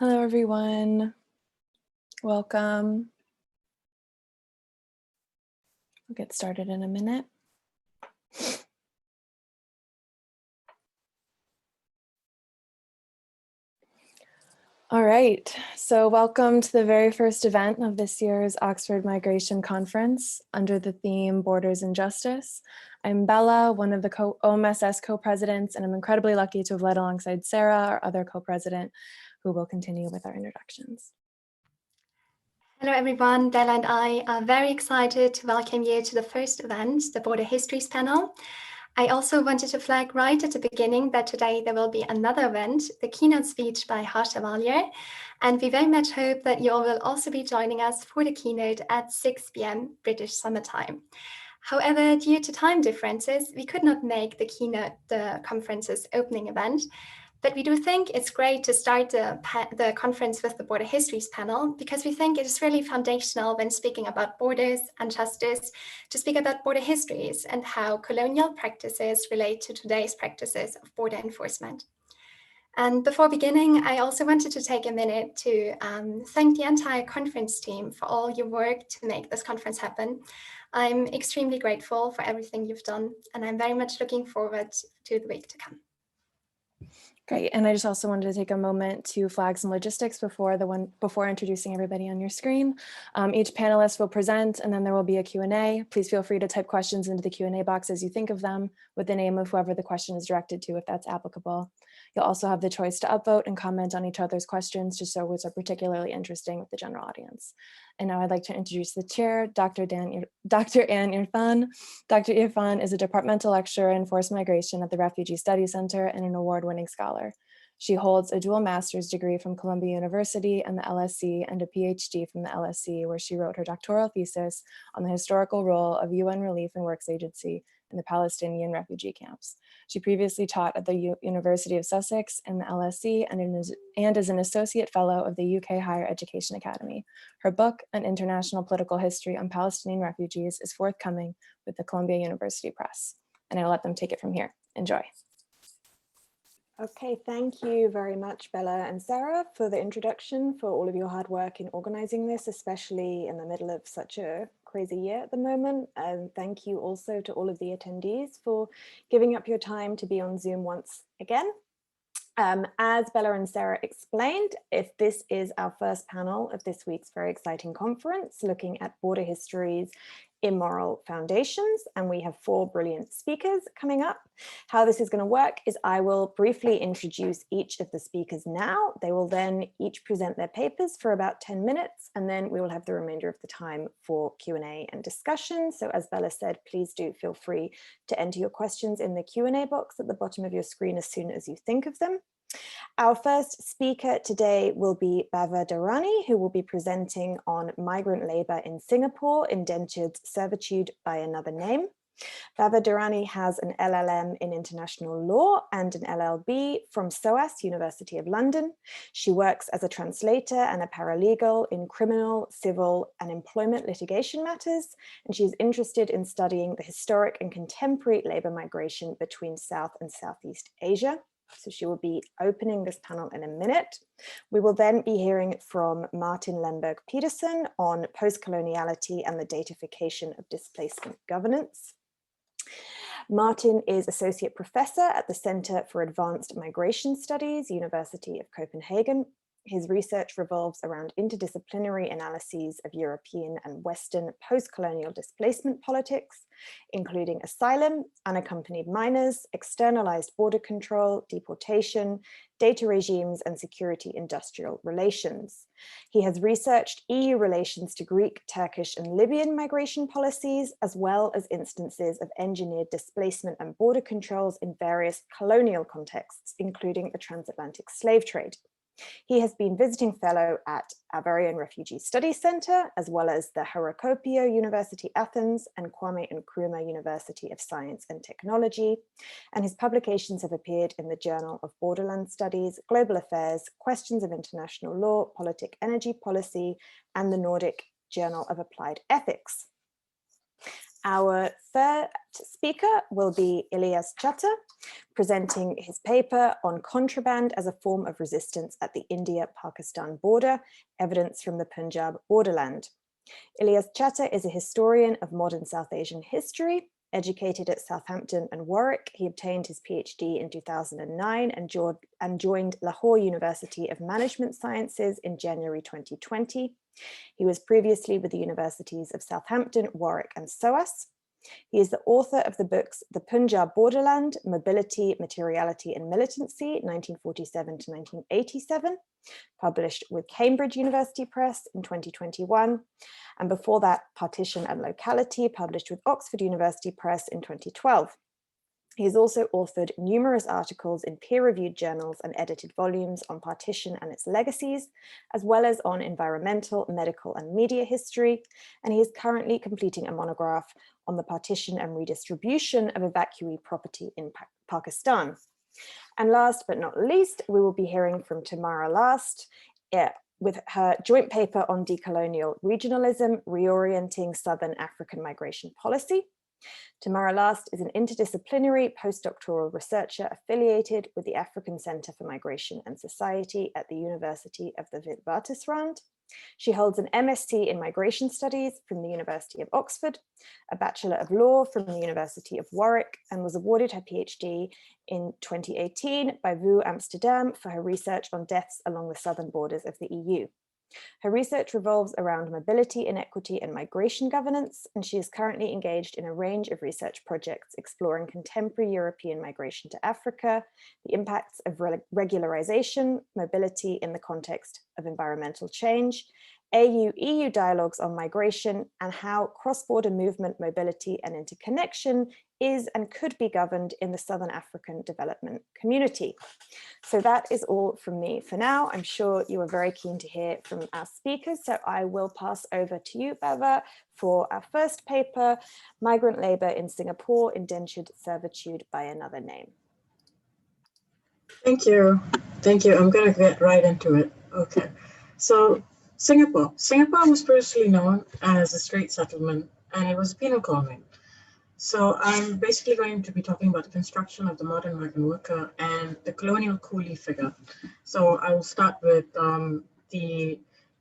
Hello, everyone. Welcome. We'll get started in a minute. All right, so welcome to the very first event of this year's Oxford Migration Conference under the theme Borders and Justice. I'm Bella, one of the OMSS co-presidents, and I'm incredibly lucky to have led alongside Sarah, our other co-president, who will continue with our introductions. Hello everyone, Bella and I are very excited to welcome you to the first event, the Border Histories panel. I also wanted to flag right at the beginning that today there will be another event, the keynote speech by Harsha Vallier, and we very much hope that you all will also be joining us for the keynote at 6 p.m. British Summer Time. However, due to time differences, we could not make the conference's opening event. But we do think it's great to start the conference with the Border Histories panel because we think it is really foundational when speaking about borders and justice to speak about border histories and how colonial practices relate to today's practices of border enforcement. And before beginning, I also wanted to take a minute to thank the entire conference team for all your work to make this conference happen. I'm extremely grateful for everything you've done, and I'm very much looking forward to the week to come. Great, and I just also wanted to take a moment to flag some logistics before introducing everybody on your screen. Each panelist will present and then there will be a Q&A. Please feel free to type questions into the Q&A box as you think of them with the name of whoever the question is directed to if that's applicable. You'll also have the choice to upvote and comment on each other's questions to show which are particularly interesting with the general audience. And now I'd like to introduce the chair, Dr. Ann Irfan. Dr. Irfan is a departmental lecturer in forced migration at the Refugee Studies Center and an award-winning scholar. She holds a dual master's degree from Columbia University and the LSE and a PhD from the LSE, where she wrote her doctoral thesis on the historical role of UN Relief and Works Agency in the Palestinian refugee camps. She previously taught at the University of Sussex and the LSE and is an associate fellow of the UK Higher Education Academy. Her book, An International Political History on Palestinian Refugees, is forthcoming with the Columbia University Press. And I'll let them take it from here. Enjoy. Okay, thank you very much, Bella and Sarah, for the introduction, for all of your hard work in organizing this, especially in the middle of such a crazy year at the moment. And thank you also to all of the attendees for giving up your time to be on Zoom once again. As Bella and Sarah explained, if this is our first panel of this week's very exciting conference, looking at border histories, immoral foundations, and we have 4 brilliant speakers coming up. How this is going to work is I will briefly introduce each of the speakers now. They will then each present their papers for about 10 minutes, and then we will have the remainder of the time for Q&A and discussion. So as Bella said, please do feel free to enter your questions in the Q&A box at the bottom of your screen as soon as you think of them. Our first speaker today will be Bava Dharani, who will be presenting on migrant labor in Singapore, Indentured, Servitude by Another Name. Bava Dharani has an LLM in international law and an LLB from SOAS, University of London. She works as a translator and a paralegal in criminal, civil, and employment litigation matters, and she is interested in studying the historic and contemporary labor migration between South and Southeast Asia. So she will be opening this panel in a minute. We will then be hearing from Martin Lemberg-Pedersen on post-coloniality and the datafication of displacement governance. Martin is Associate Professor at the Center for Advanced Migration Studies, University of Copenhagen. His research revolves around interdisciplinary analyses of European and Western post-colonial displacement politics, including asylum, unaccompanied minors, externalized border control, deportation, data regimes, and security industrial relations. He has researched EU relations to Greek, Turkish, and Libyan migration policies, as well as instances of engineered displacement and border controls in various colonial contexts, including the transatlantic slave trade. He has been visiting fellow at our very own Refugee Studies Center, as well as the Heracopio University Athens and Kwame Nkrumah University of Science and Technology. And his publications have appeared in the Journal of Borderland Studies, Global Affairs, Questions of International Law, Politic Energy Policy, and the Nordic Journal of Applied Ethics. Our third speaker will be Ilyas Chattha, presenting his paper on contraband as a form of resistance at the India-Pakistan border, evidence from the Punjab borderland. Ilyas Chattha is a historian of modern South Asian history. Educated at Southampton and Warwick, he obtained his PhD in 2009 and joined Lahore University of Management Sciences in January 2020. He was previously with the universities of Southampton, Warwick, and SOAS. He is the author of the books The Punjab Borderland, Mobility, Materiality, and Militancy, 1947 to 1987, published with Cambridge University Press in 2021. And before that, Partition and Locality, published with Oxford University Press in 2012. He has also authored numerous articles in peer-reviewed journals and edited volumes on partition and its legacies, as well as on environmental, medical, and media history. And he is currently completing a monograph on the partition and redistribution of evacuee property in Pakistan. And last but not least, we will be hearing from Tamara last with her joint paper on decolonial regionalism, reorienting Southern African migration policy. Tamara Last is an interdisciplinary postdoctoral researcher affiliated with the African Center for Migration and Society at the University of the Witwatersrand. She holds an MSc in Migration Studies from the University of Oxford, a Bachelor of Law from the University of Warwick, and was awarded her PhD in 2018 by VU Amsterdam for her research on deaths along the southern borders of the EU. Her research revolves around mobility, inequity, and migration governance, and she is currently engaged in a range of research projects exploring contemporary European migration to Africa, the impacts of regularization, mobility in the context of environmental change, AU-EU dialogues on migration, and how cross-border movement, mobility, and interconnection is and could be governed in the Southern African development community. So that is all from me for now. I'm sure you are very keen to hear from our speakers, so I will pass over to you, Bava, for our first paper, Migrant Labour in Singapore, Indentured Servitude by Another Name. Thank you. Thank you. I'm going to get right into it. Okay. So Singapore was previously known as a straight settlement, and it was a penal colony. So I'm basically going to be talking about the construction of the modern migrant worker and the colonial coolie figure. So I will start with the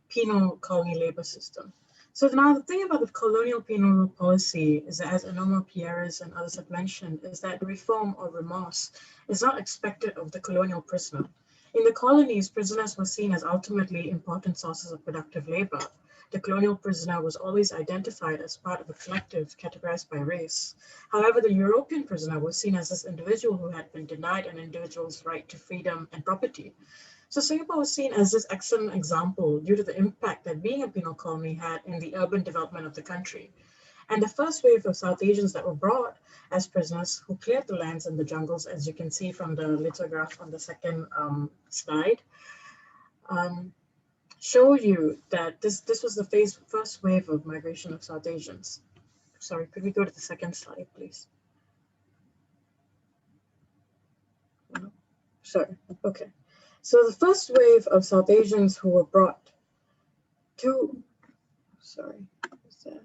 penal colony labor system. So now the thing about the colonial penal policy is that, as Anoma Pierres and others have mentioned, is that reform or remorse is not expected of the colonial prisoner. In the colonies, prisoners were seen as ultimately important sources of productive labor. The colonial prisoner was always identified as part of a collective categorized by race. However, the European prisoner was seen as this individual who had been denied an individual's right to freedom and property. So Singapore was seen as this excellent example due to the impact that being a penal colony had in the urban development of the country. And the first wave of South Asians that were brought as prisoners who cleared the lands and the jungles, as you can see from the lithograph on the second slide, show you that this was the first wave of migration of South Asians. Sorry, could we go to the second slide, please? No. Sorry, okay. So the first wave of South Asians who were brought to, sorry, what's that?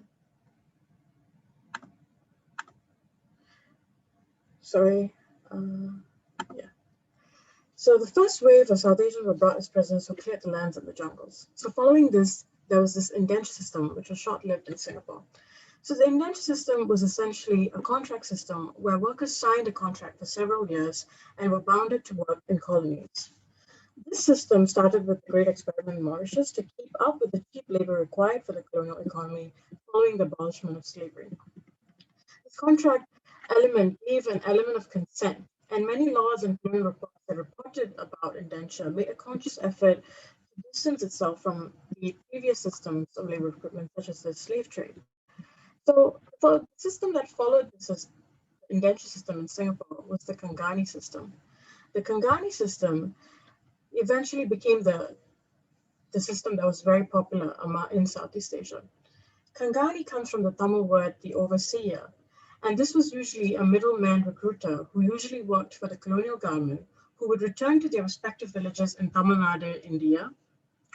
Sorry, yeah. So the first wave of South Asians were brought as prisoners who cleared the lands and the jungles. So following this, there was this indenture system, which was short-lived in Singapore. So the indenture system was essentially a contract system where workers signed a contract for several years and were bounded to work in colonies. This system started with the Great Experiment in Mauritius to keep up with the cheap labor required for the colonial economy following the abolishment of slavery. This contract element gave an element of consent, and many laws and colonial reports that reported about indenture made a conscious effort to distance itself from the previous systems of labor recruitment, such as the slave trade. So for the system that followed this indenture system in Singapore was the Kangani system. The Kangani system eventually became the system that was very popular in Southeast Asia. Kangani comes from the Tamil word, the overseer, and this was usually a middleman recruiter who usually worked for the colonial government, who would return to their respective villages in Tamil Nadu, India,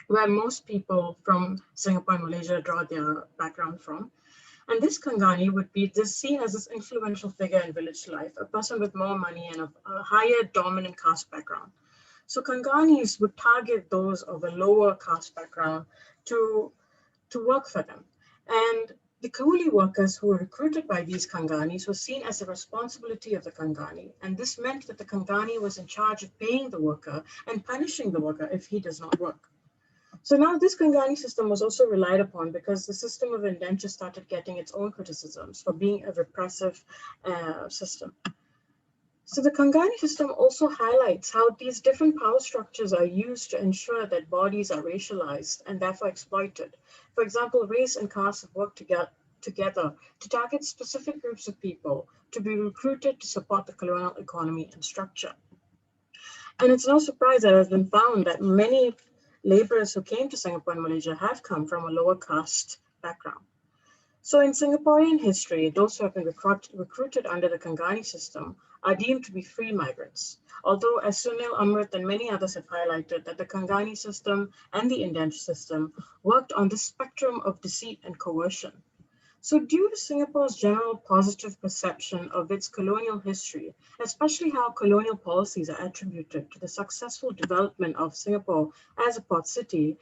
where most people from Singapore and Malaysia draw their background from. And this Kangani would be seen as this influential figure in village life, a person with more money and a higher dominant caste background. So Kanganis would target those of a lower caste background to work for them. And the coolie workers who were recruited by these Kanganis were seen as the responsibility of the Kangani. And this meant that the Kangani was in charge of paying the worker and punishing the worker if he does not work. So now this Kangani system was also relied upon because the system of indenture started getting its own criticisms for being a repressive system. So the Kangani system also highlights how these different power structures are used to ensure that bodies are racialized and therefore exploited. For example, race and caste have worked together to target specific groups of people to be recruited to support the colonial economy and structure. And it's no surprise that it has been found that many laborers who came to Singapore and Malaysia have come from a lower caste background. So in Singaporean history, those who have been recruited under the Kangani system are deemed to be free migrants. Although, as Sunil, Amrit, and many others have highlighted, that the Kangani system and the indenture system worked on the spectrum of deceit and coercion. So due to Singapore's general positive perception of its colonial history, especially how colonial policies are attributed to the successful development of Singapore as a port city,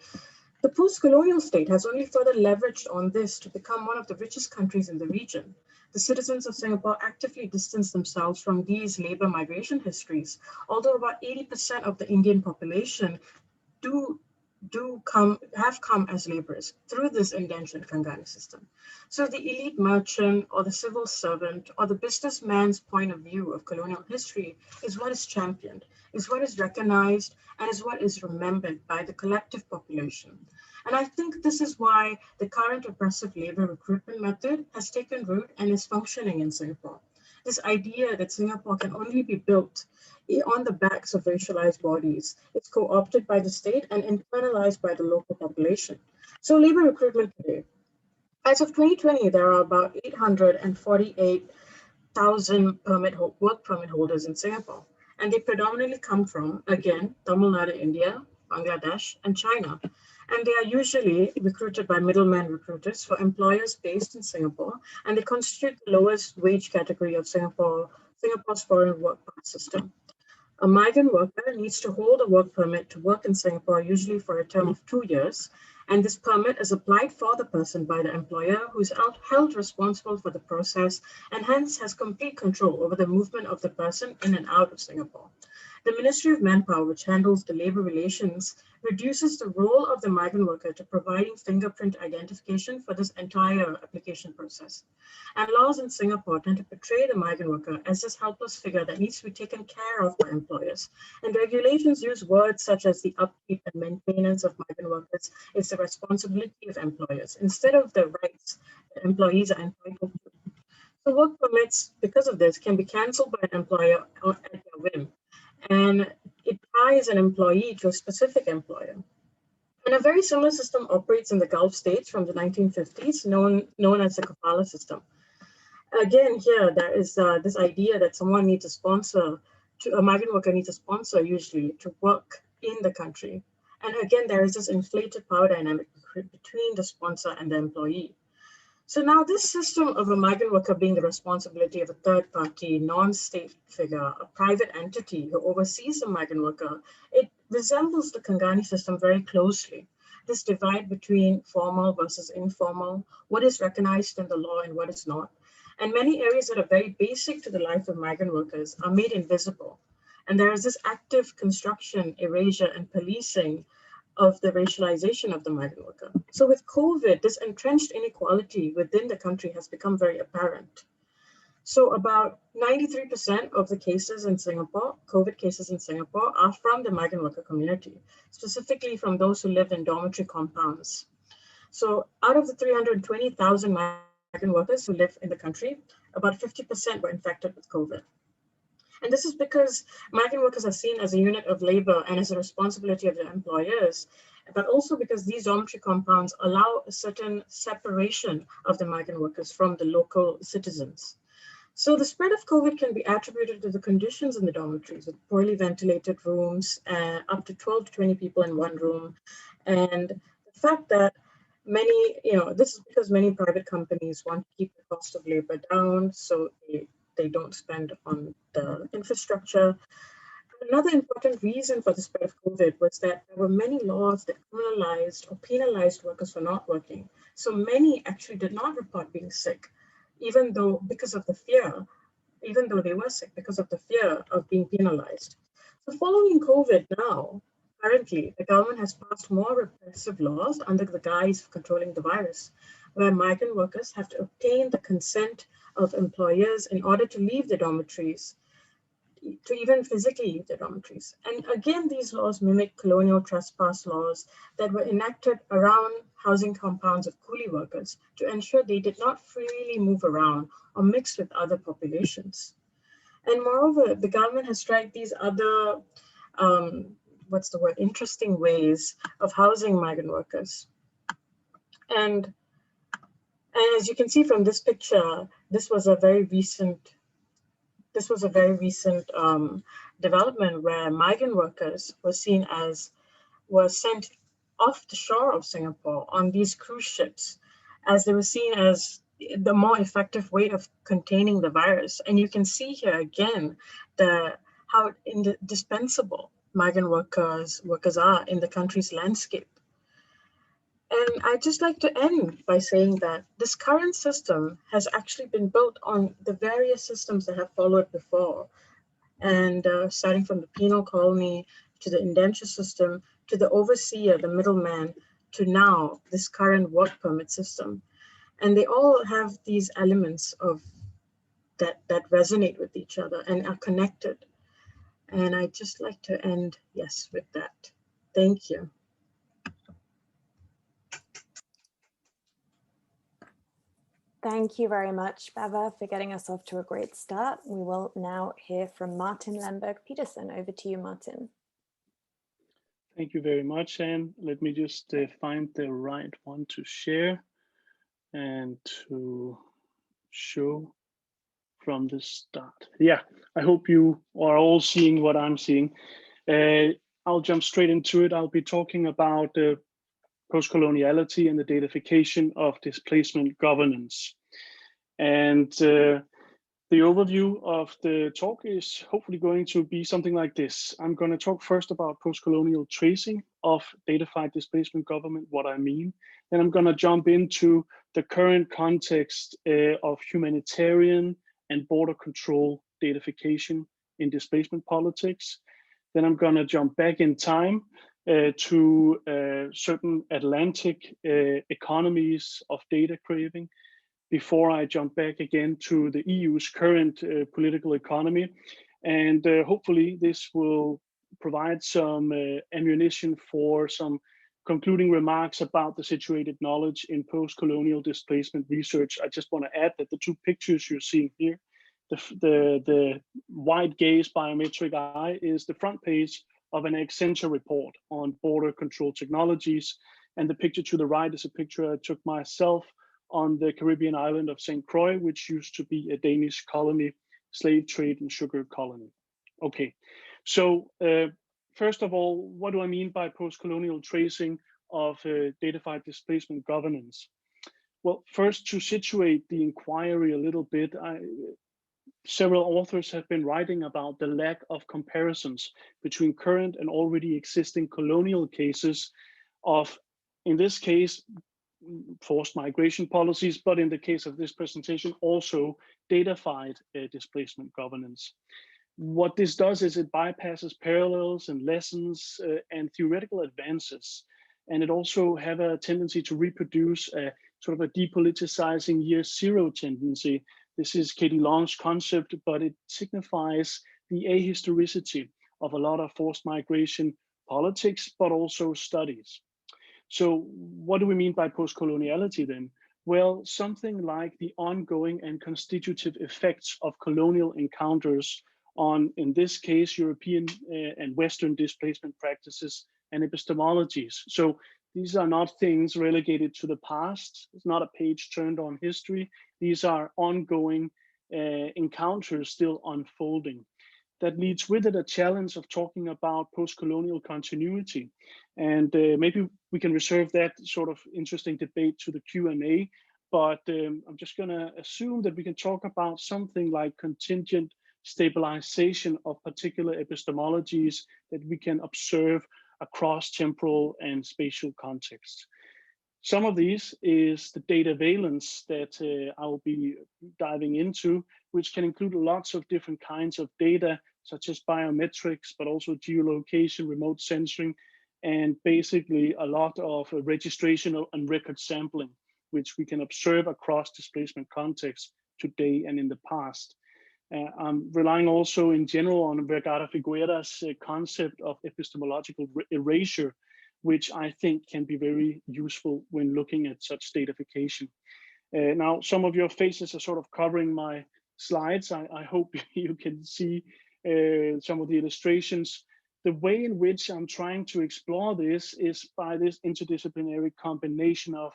the post-colonial state has only further leveraged on this to become one of the richest countries in the region. The citizens of Singapore actively distance themselves from these labor migration histories, although about 80% of the Indian population have come as laborers through this indentured Kangani system. So the elite merchant or the civil servant or the businessman's point of view of colonial history is what is championed, is what is recognized, and is what is remembered by the collective population. And I think this is why the current oppressive labor recruitment method has taken root and is functioning in Singapore. This idea that Singapore can only be built on the backs of racialized bodies is co-opted by the state and internalized by the local population. So labor recruitment today. As of 2020, there are about 848,000 work permit holders in Singapore, and they predominantly come from, again, Tamil Nadu, India, Bangladesh, and China. And they are usually recruited by middleman recruiters for employers based in Singapore, and they constitute the lowest wage category of Singapore's foreign work pass system. A migrant worker needs to hold a work permit to work in Singapore, usually for a term of 2 years, and this permit is applied for the person by the employer, who is held responsible for the process and hence has complete control over the movement of the person in and out of Singapore. The Ministry of Manpower, which handles the labor relations, reduces the role of the migrant worker to providing fingerprint identification for this entire application process. And laws in Singapore tend to portray the migrant worker as this helpless figure that needs to be taken care of by employers. And regulations use words such as the upkeep and maintenance of migrant workers is the responsibility of employers, instead of the rights that employees are entitled to. So work permits, because of this, can be cancelled by an employer at their whim. And it ties an employee to a specific employer. And a very similar system operates in the Gulf states from the 1950s, known as the kafala system. Again, here, there is this idea that someone needs a sponsor, a migrant worker needs a sponsor usually to work in the country. And again, there is this inflated power dynamic between the sponsor and the employee. So now this system of a migrant worker being the responsibility of a third party, non-state figure, a private entity who oversees the migrant worker, it resembles the Kangani system very closely. This divide between formal versus informal, what is recognized in the law and what is not. And many areas that are very basic to the life of migrant workers are made invisible. And there is this active construction, erasure, and policing of the racialization of the migrant worker. So with COVID, this entrenched inequality within the country has become very apparent. So about 93% of the cases in Singapore, COVID cases in Singapore, are from the migrant worker community, specifically from those who live in dormitory compounds. So out of the 320,000 migrant workers who live in the country, about 50% were infected with COVID. And this is because migrant workers are seen as a unit of labor and as a responsibility of their employers, but also because these dormitory compounds allow a certain separation of the migrant workers from the local citizens. So the spread of COVID can be attributed to the conditions in the dormitories with poorly ventilated rooms, up to 12 to 20 people in one room, and the fact that many, this is because many private companies want to keep the cost of labor down, so they don't spend on the infrastructure. Another important reason for the spread of COVID was that there were many laws that criminalized or penalized workers for not working. So many actually did not report being sick, even though they were sick because of the fear of being penalized. So following COVID now, currently, the government has passed more repressive laws under the guise of controlling the virus, where migrant workers have to obtain the consent of employers in order to leave the dormitories, to even physically leave the dormitories. And again, these laws mimic colonial trespass laws that were enacted around housing compounds of coolie workers to ensure they did not freely move around or mix with other populations. And moreover, the government has tried these other, interesting ways of housing migrant workers. And as you can see from this picture, this was a very recent development where migrant workers were sent off the shore of Singapore on these cruise ships, as they were seen as the more effective way of containing the virus. And you can see here again how indispensable migrant workers are in the country's landscape. And I'd just like to end by saying that this current system has actually been built on the various systems that have followed before. And starting from the penal colony to the indenture system, to the overseer, the middleman, to now this current work permit system. And they all have these elements of that resonate with each other and are connected. And I'd just like to end, with that. Thank you. Thank you very much, Bava, for getting us off to a great start. We will now hear from Martin Lemberg-Pedersen. Over to you, Martin. Thank you very much, Anne. Let me just find the right one to share and to show from the start. Yeah, I hope you are all seeing what I'm seeing. I'll jump straight into it. I'll be talking about post-coloniality and the datafication of displacement governance. And the overview of the talk is hopefully going to be something like this. I'm going to talk first about post-colonial tracing of datafied displacement government, what I mean. Then I'm going to jump into the current context of humanitarian and border control datafication in displacement politics. Then I'm going to jump back in time to certain Atlantic economies of data craving before I jump back again to the EU's current political economy. And hopefully this will provide some ammunition for some concluding remarks about the situated knowledge in post-colonial displacement research. I just want to add that the two pictures you're seeing here, the wide gaze biometric eye is the front page of an Accenture report on border control technologies. And the picture to the right is a picture I took myself on the Caribbean island of St. Croix, which used to be a Danish colony, slave trade and sugar colony. Okay, so first of all, what do I mean by post-colonial tracing of datafied displacement governance? Well, first, to situate the inquiry a little bit, several authors have been writing about the lack of comparisons between current and already existing colonial cases of, in this case, forced migration policies, but in the case of this presentation, also datafied displacement governance. What this does is it bypasses parallels and lessons and theoretical advances. And it also have a tendency to reproduce a sort of a depoliticizing year zero tendency. This is Katie Long's concept, but it signifies the ahistoricity of a lot of forced migration politics, but also studies. So what do we mean by post-coloniality then? Well, something like the ongoing and constitutive effects of colonial encounters on, in this case, European and Western displacement practices and epistemologies. So these are not things relegated to the past. It's not a page turned on history. These are ongoing encounters still unfolding. that leads with it a challenge of talking about post-colonial continuity. And maybe we can reserve that sort of interesting debate to the Q&A, but I'm just gonna assume that we can talk about something like contingent stabilization of particular epistemologies that we can observe across temporal and spatial contexts. Some of these is the data valence that I'll be diving into, which can include lots of different kinds of data, such as biometrics, but also geolocation, remote sensing, and basically a lot of registration and record sampling, which we can observe across displacement contexts today and in the past. I'm relying also in general on Vergara Figueira's concept of epistemological erasure, which I think can be very useful when looking at such datafication. Now, some of your faces are sort of covering my slides. I hope you can see some of the illustrations. The way in which I'm trying to explore this is by this interdisciplinary combination of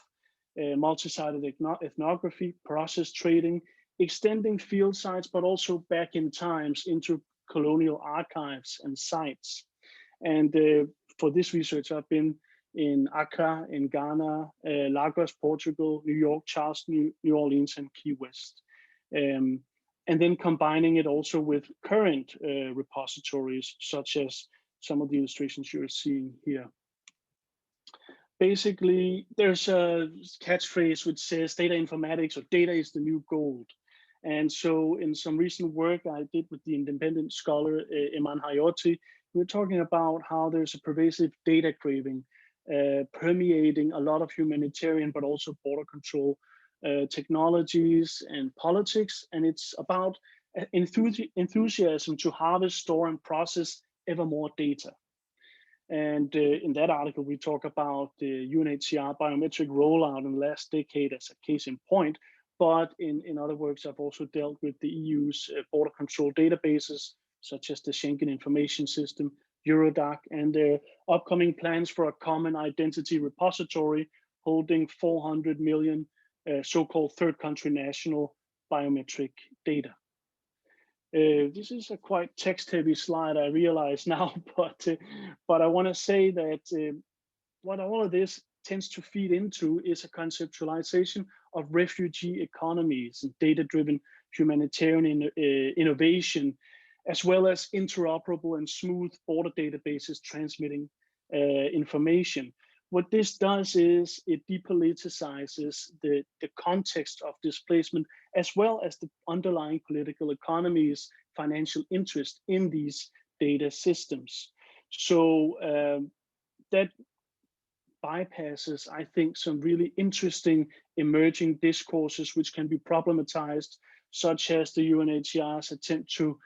multi-sided ethnography, process trading, extending field sites, but also back in times into colonial archives and sites. And for this research, I've been in Accra, in Ghana, Lagos, Portugal, New York, Charleston, New Orleans, and Key West. And then combining it also with current repositories, such as some of the illustrations you're seeing here. Basically, there's a catchphrase which says data informatics or data is the new gold. And so in some recent work I did with the independent scholar Iman Hayoti, we're talking about how there's a pervasive data craving permeating a lot of humanitarian, but also border control technologies and politics. And it's about enthusiasm to harvest, store, and process ever more data. And in that article, we talk about the UNHCR biometric rollout in the last decade as a case in point. But in other works, I've also dealt with the EU's border control databases, such as the Schengen Information System, Eurodac, and their upcoming plans for a common identity repository holding 400 million so-called third country national biometric data. This is a quite text-heavy slide, I realize now, but I want to say that what all of this tends to feed into is a conceptualization of refugee economies and data-driven humanitarian innovation, as well as interoperable and smooth border databases transmitting information. What this does is it depoliticizes the context of displacement, as well as the underlying political economies, financial interest in these data systems. So that bypasses, I think, some really interesting emerging discourses which can be problematized, such as the UNHCR's attempt to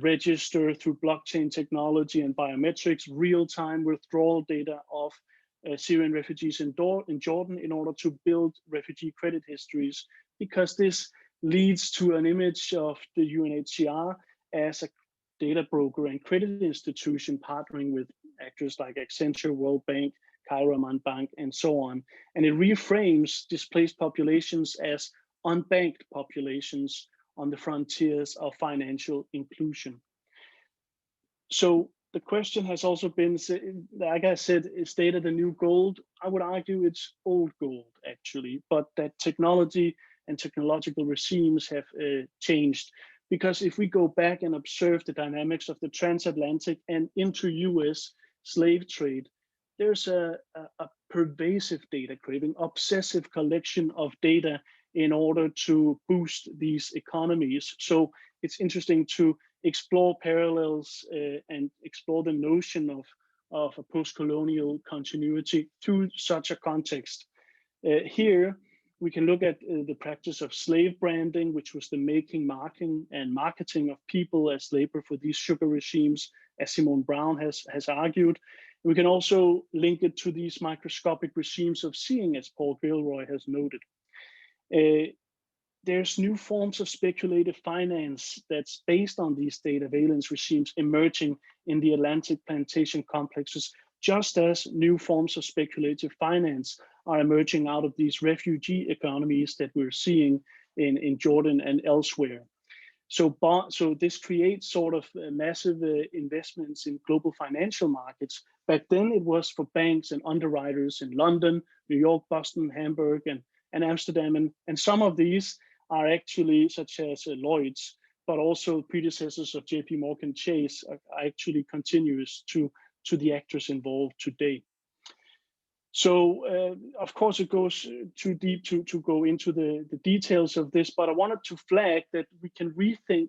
register through blockchain technology and biometrics real-time withdrawal data of Syrian refugees in Jordan in order to build refugee credit histories, because this leads to an image of the UNHCR as a data broker and credit institution partnering with actors like Accenture, World Bank, Kairouman Bank, and so on. And it reframes displaced populations as unbanked populations on the frontiers of financial inclusion. So the question has also been, like I said, is data the new gold? I would argue it's old gold, actually, but that technology and technological regimes have changed. Because if we go back and observe the dynamics of the transatlantic and into US slave trade, there's a pervasive data craving, obsessive collection of data in order to boost these economies. So it's interesting to explore parallels and explore the notion of a post-colonial continuity through such a context. Here, we can look at the practice of slave branding, which was the making, marking, and marketing of people as labor for these sugar regimes, as Simone Brown has argued. We can also link it to these microscopic regimes of seeing, as Paul Gilroy has noted. There's new forms of speculative finance that's based on these data valence regimes emerging in the Atlantic plantation complexes, just as new forms of speculative finance are emerging out of these refugee economies that we're seeing in Jordan and elsewhere. So this creates sort of massive investments in global financial markets. Back then it was for banks and underwriters in London, New York, Boston, Hamburg, and Amsterdam. And some of these are actually such as Lloyd's, but also predecessors of JP Morgan Chase are actually continuous to the actors involved today. So of course it goes too deep to go into the details of this, but I wanted to flag that we can rethink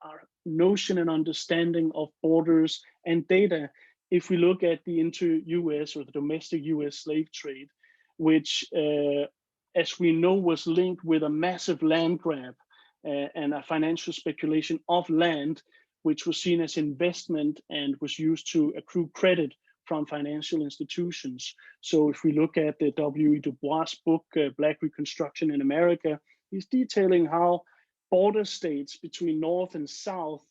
our notion and understanding of borders and data if we look at the inter-US or the domestic US slave trade, which as we know was linked with a massive land grab and a financial speculation of land, which was seen as investment and was used to accrue credit from financial institutions. So if we look at the W.E. Du Bois' book, Black Reconstruction in America, he's detailing how border states between North and South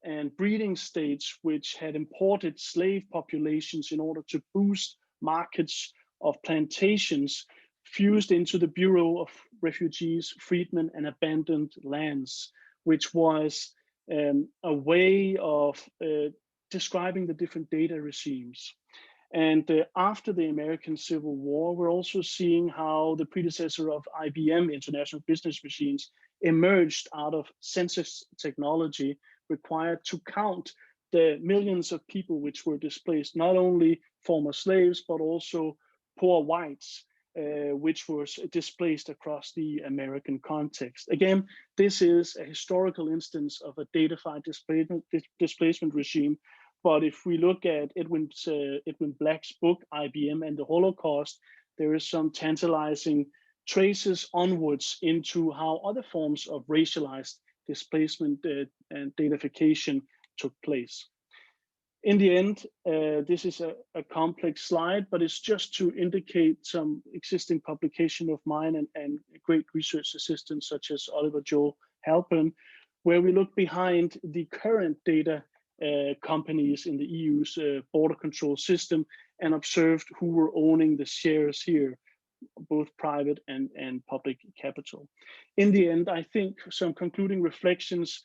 and breeding states which had imported slave populations in order to boost markets of plantations fused into the Bureau of Refugees, Freedmen, and Abandoned Lands, which was a way of describing the different data regimes. And after the American Civil War, we're also seeing how the predecessor of IBM, International Business Machines, emerged out of census technology required to count the millions of people which were displaced, not only former slaves, but also poor whites, which was displaced across the American context. Again, this is a historical instance of a datafied displacement regime. But if we look at Edwin Black's book, IBM and the Holocaust, there is some tantalizing traces onwards into how other forms of racialized displacement and datafication took place. In the end, this is a complex slide, but it's just to indicate some existing publication of mine and great research assistants such as Oliver Joel Halpern, where we look behind the current data companies in the EU's border control system and observed who were owning the shares here, both private and public capital. In the end, I think some concluding reflections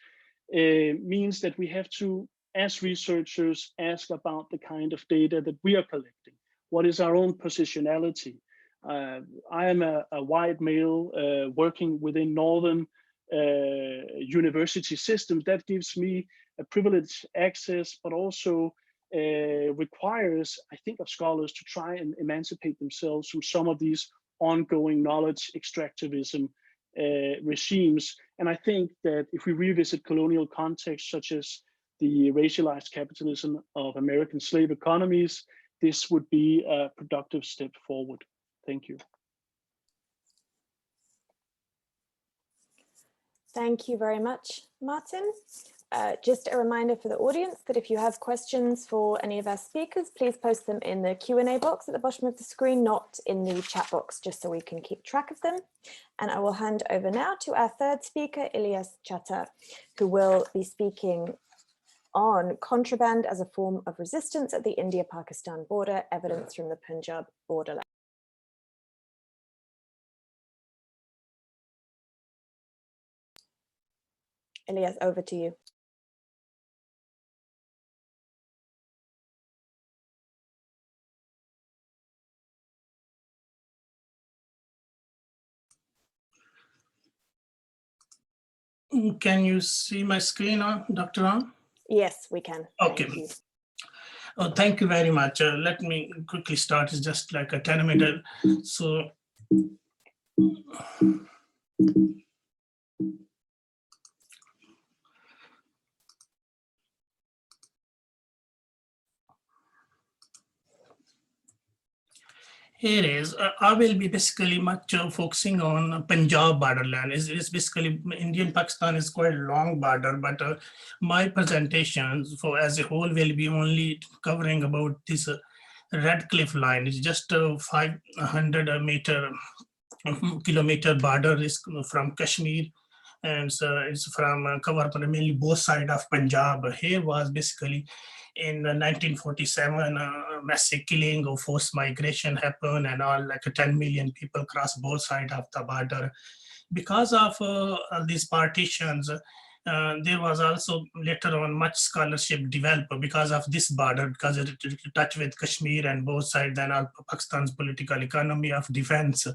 means that we have to, as researchers, ask about the kind of data that we are collecting. What is our own positionality? I am a white male working within Northern university systems. That gives me a privileged access, but also requires, I think, of scholars to try and emancipate themselves from some of these ongoing knowledge extractivism regimes. And I think that if we revisit colonial contexts such as the racialized capitalism of American slave economies, this would be a productive step forward. Thank you. Thank you very much, Martin. Just a reminder for the audience that if you have questions for any of our speakers, please post them in the Q&A box at the bottom of the screen, not in the chat box, just so we can keep track of them. And I will hand over now to our third speaker, Ilyas Chattha, who will be speaking on contraband as a form of resistance at the India-Pakistan border, evidence from the Punjab borderland. Ilyas, over to you. Can you see my screen, Dr. Ram? Yes, we can. Okay. Thank you. Oh, thank you very much. Let me quickly start. It's just like a 10-minute. So, here is, I will be basically much focusing on Punjab borderland. It's basically Indian-Pakistan is quite a long border, but my presentations for as a whole will be only covering about this Red Cliff line. It's just a 500 kilometer border is from Kashmir, and so it's from cover mainly both sides of Punjab. Here was basically in 1947, massive killing or forced migration happened, and all like 10 million people crossed both sides of the border. Because of these partitions, there was also later on much scholarship developed because of this border, because it touched with Kashmir and both sides, then Pakistan's political economy of defense.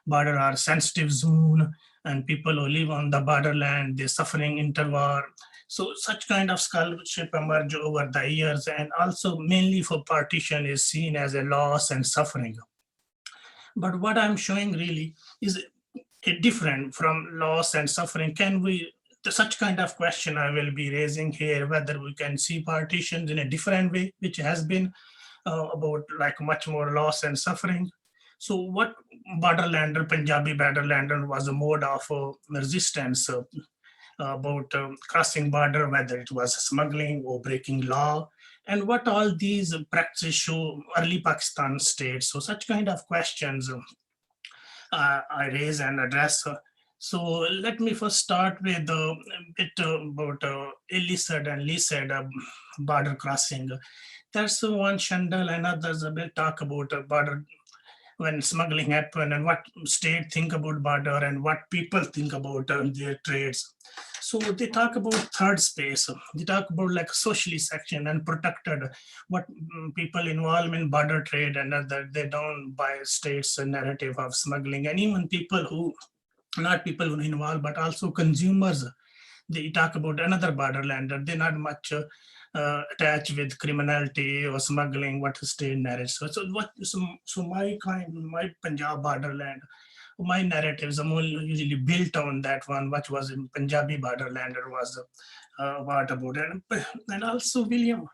Border are sensitive zone, and people who live on the borderland, they're suffering interwar. So such kind of scholarship emerge over the years, and also mainly for partition is seen as a loss and suffering. But what I'm showing really is different from loss and suffering. Can we, such kind of question I will be raising here, whether we can see partitions in a different way, which has been about like much more loss and suffering. So what borderlander, Punjabi borderlander was a mode of resistance about crossing border, whether it was smuggling or breaking law, and what all these practices show early Pakistan states. So such kind of questions I raise and address. So let me first start with a bit about Ilyas and Lisad border crossing. There's one Shandal and others a bit talk about border when smuggling happened and what state think about border and what people think about their trades. So they talk about third space. They talk about like socially section and protected, what people involved in border trade and other, they don't buy states narrative of smuggling, and even people who, not people who involved, but also consumers. They talk about another borderlander. They're not much attached with criminality or smuggling, what the state narrates. So my Punjab borderland, my narratives are more usually built on that one, which was in Punjabi borderlander was what about it. And also William,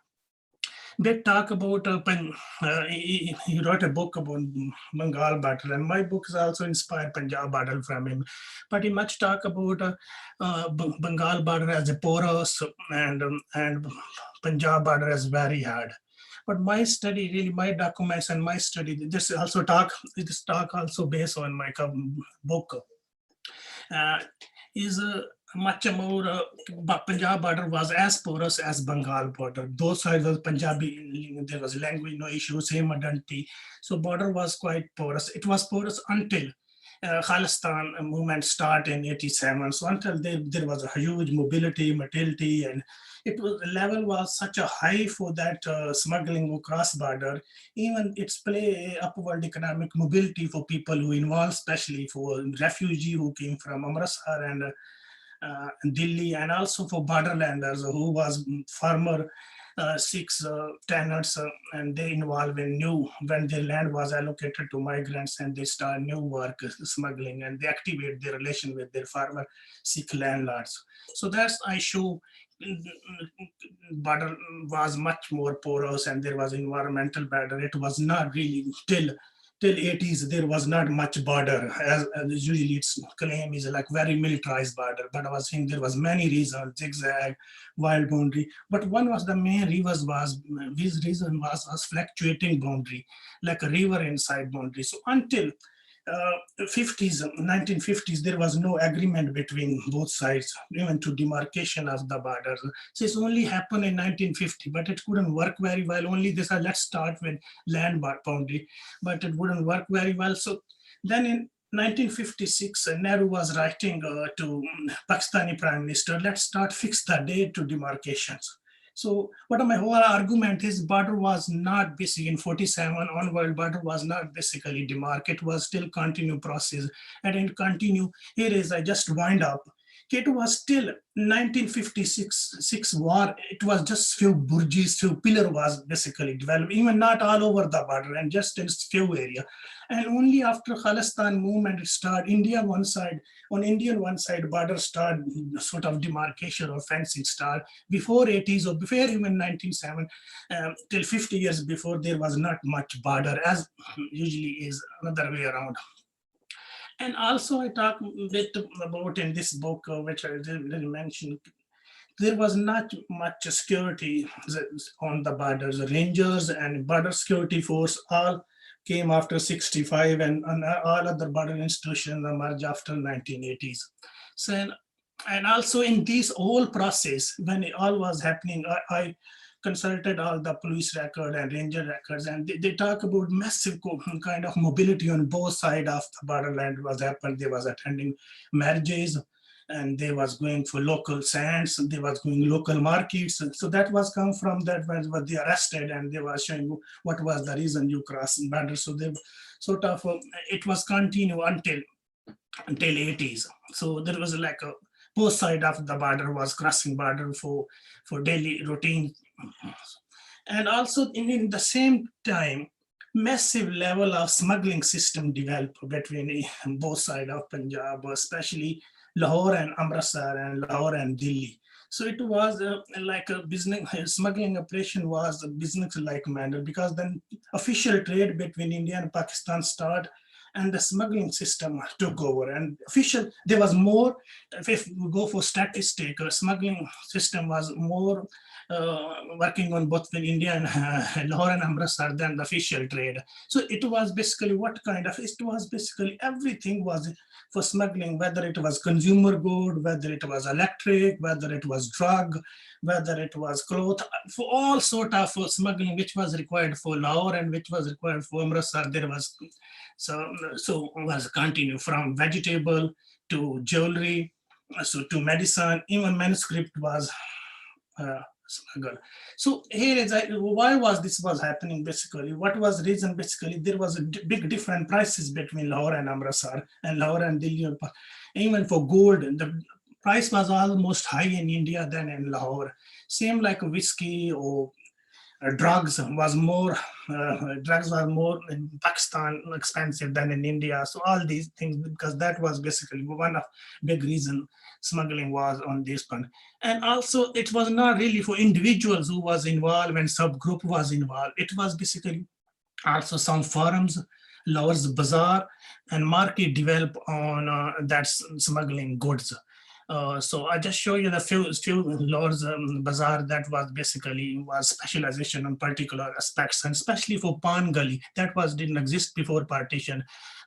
they talk about, he wrote a book about Bengal border, and my book is also inspired Punjab border from him. But he much talk about Bengal border as a porous and Punjab border as very hard. But my study, really my documents and my study, this talk also based on my book, is much more, Punjab border was as porous as Bengal border. Those sides was Punjabi, there was language, no issue, same identity. So border was quite porous. It was porous until Khalistan movement started in 87. So until there was a huge mobility, motility, and it was, the level was such a high for that smuggling across border. Even it's play upward economic mobility for people who involved, especially for refugee who came from Amritsar and Delhi, and also for borderlanders who was farmer Sikhs, tenants, and they involved in new, when their land was allocated to migrants and they start new work smuggling, and they activate their relation with their farmer Sikh landlords. So that's, I show border was much more porous and there was environmental border. It was not really till 80s, there was not much border, as usually its claim is like very militarized border, but I was saying there was many reasons, zigzag, wild boundary, but one was the main reason was fluctuating boundary, like a river inside boundary. So until 1950s, there was no agreement between both sides, even to demarcation of the borders. So it's only happened in 1950, but it couldn't work very well. Only this, let's start with land boundary, but it wouldn't work very well. So then in 1956, Nehru was writing to Pakistani Prime Minister, let's start fix the date to demarcations. So what my whole argument is, border was not basically in 47 onward, border was not basically demarc, it was still continue process, and in continue, here is, I just wind up. It was still 1956 war, it was just few burjis, few pillar was basically developed, even not all over the border and just in few area. And only after Khalistan movement start, India one side, on Indian one side, border start sort of demarcation or fencing start. Before 80s or before even 1907, till 50 years before, there was not much border, as usually is another way around. And also I talk a bit about in this book, which I didn't mention, there was not much security on the borders. The Rangers and border security force all came after 65, and all other border institutions emerged after 1980s. So, and also in this whole process, when it all was happening, I consulted all the police record and ranger records, and they talk about massive kind of mobility on both sides of the borderland was happened. They was attending marriages, and they was going for local sands, they was going local markets. So that was come from that when they arrested, and they were showing what was the reason you crossed border. So they sort of, it was continue until 80s. So there was like a both side of the border was crossing border for daily routine. And also in the same time, massive level of smuggling system developed between both sides of Punjab, especially Lahore and Amritsar and Lahore and Delhi. So it was like a business, smuggling operation was a business-like manner, because then official trade between India and Pakistan started, and the smuggling system took over. And official, there was more, if we go for statistic, smuggling system was more working on both in India and Lahore and Amritsar than the official trade. So it was basically what kind of, it was basically everything was for smuggling, whether it was consumer good, whether it was electric, whether it was drug, whether it was cloth, for all sort of smuggling which was required for Lahore and which was required for Amritsar. There was, so was continue from vegetable to jewelry, so to medicine, even manuscript was smuggled. So here is why was this was happening basically? What was the reason? Basically, there was a big different prices between Lahore and Amritsar and Lahore and Delhi. Even for gold, the price was almost high in India than in Lahore. Same like whiskey or drugs was more in Pakistan expensive than in India. So all these things, because that was basically one of big reason smuggling was on this one. And also it was not really for individuals who was involved and subgroup was involved. It was basically also some firms, Lahore's bazaar and market develop on that smuggling goods. So I just show you the few Lahore's bazaar that was basically was specialization on particular aspects, and especially for Pan Gully that didn't exist before partition.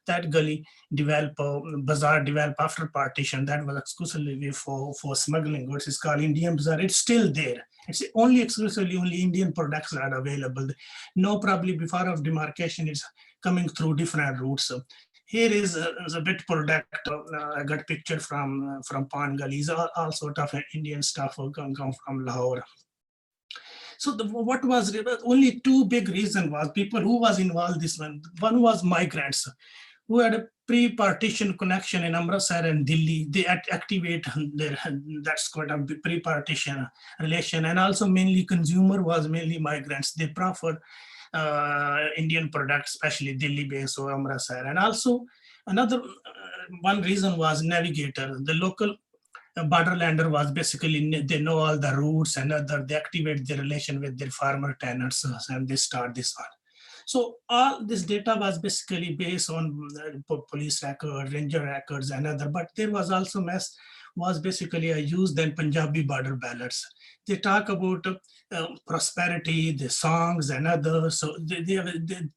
That gully developed, bazaar developed after partition, that was exclusively for smuggling goods. It's called Indian Bazaar. It's still there. It's only exclusively only Indian products are available. No, probably before of demarcation is coming through different routes. So here is a bit product. I got picture from Pan Gully. All sort of Indian stuff come from Lahore. So what was only two big reasons was people who was involved this one. One was migrants who had a pre-partition connection in Amritsar and Delhi. They activate their, that's called a pre-partition relation. And also mainly consumer was mainly migrants. They prefer Indian products, especially Delhi based or Amritsar. And also another one reason was navigator. The local borderlander was basically, they know all the routes and they activate their relation with their farmer tenants and they start this one. So all this data was basically based on police record, ranger records and other, but there was also was basically a used then Punjabi border ballads. They talk about prosperity, the songs and others. So they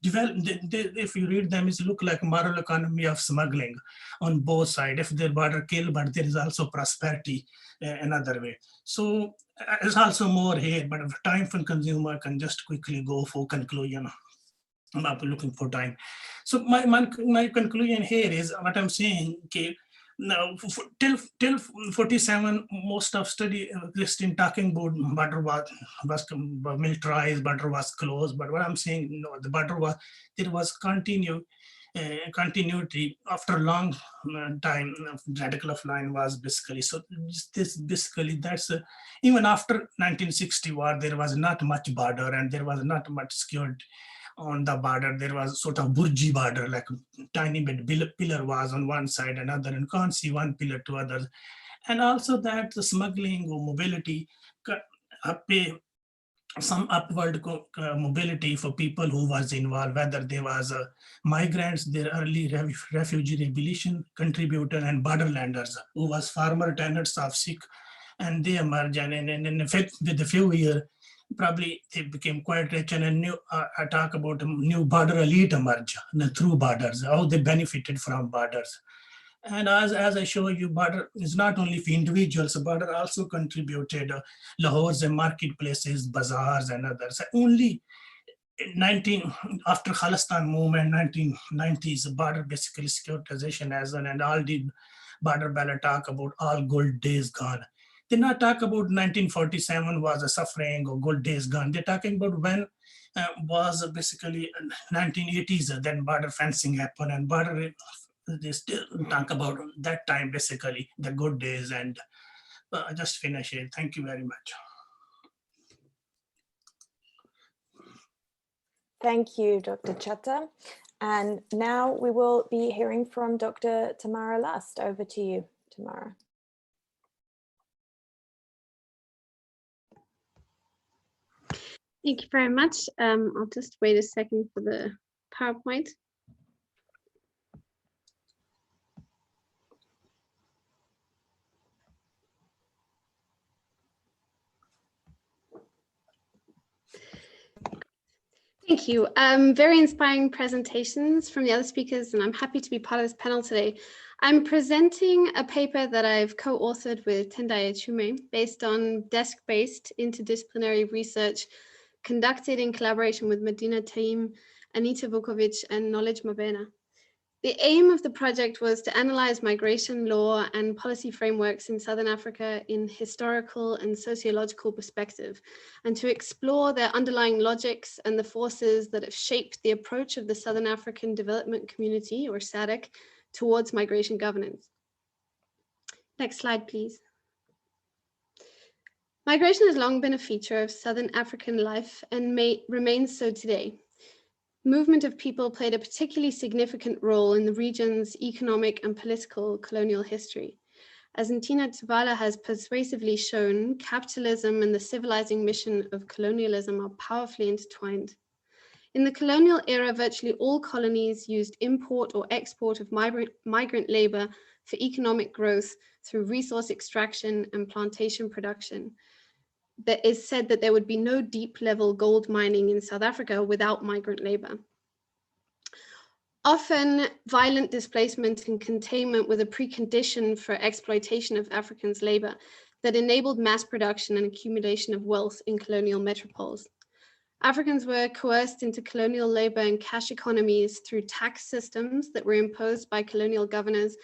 develop, if you read them, it look like moral economy of smuggling on both sides. If the border kill, but there is also prosperity another way. So it's also more here, but if time for consumer can just quickly go for conclusion. I'm not looking for time. So my conclusion here is what I'm saying. Okay, now till 47, most of study existing talking about border was militarized, border was closed. But what I'm saying, no, the border was, there was continuity after a long time. Radical of line was basically, so this basically that's even after 1960 war, there was not much border and there was not much security on the border. There was sort of Burji border, like tiny bit pillar was on one side, another, and can't see one pillar to others. And also that the smuggling or mobility pay some upward mobility for people who was involved, whether there was migrants, their early refugee revolution contributor, and borderlanders who was farmer tenants of Sikh, and they emerged, and in effect with a few years, probably they became quite rich, and a new, I talk about a new border elite emerge through borders, how they benefited from borders. And as I show you, border is not only for individuals, border also contributed Lahore's and marketplaces, bazaars and others. Only after Khalistan movement, 1990s, border basically securitization as well, and all the border ballot talk about all good days gone. They not talk about 1947 was a suffering or good days gone. They're talking about when was basically 1980s, then border fencing happened, and border, they still talk about that time, basically the good days. And just finish it. Thank you very much. Thank you, Dr. Chattha. And now we will be hearing from Dr. Tamara Lust. Over to you, Tamara. Thank you very much. I'll just wait a second for the PowerPoint. Thank you. Very inspiring presentations from the other speakers, and I'm happy to be part of this panel today. I'm presenting a paper that I've co-authored with Tendayi Achiume based on desk-based interdisciplinary research conducted in collaboration with Medina Taim, Anita Vukovic, and Knowledge Mabena. The aim of the project was to analyze migration law and policy frameworks in Southern Africa in historical and sociological perspective, and to explore their underlying logics and the forces that have shaped the approach of the Southern African Development Community, or SADC, towards migration governance. Next slide, please. Migration has long been a feature of Southern African life and remains so today. Movement of people played a particularly significant role in the region's economic and political colonial history. As Ntina Tubala has persuasively shown, capitalism and the civilizing mission of colonialism are powerfully intertwined. In the colonial era, virtually all colonies used import or export of migrant labor for economic growth through resource extraction and plantation production. That is said that there would be no deep level gold mining in South Africa without migrant labor. Often violent displacement and containment were the precondition for exploitation of Africans' labor that enabled mass production and accumulation of wealth in colonial metropoles. Africans were coerced into colonial labor and cash economies through tax systems that were imposed by colonial governors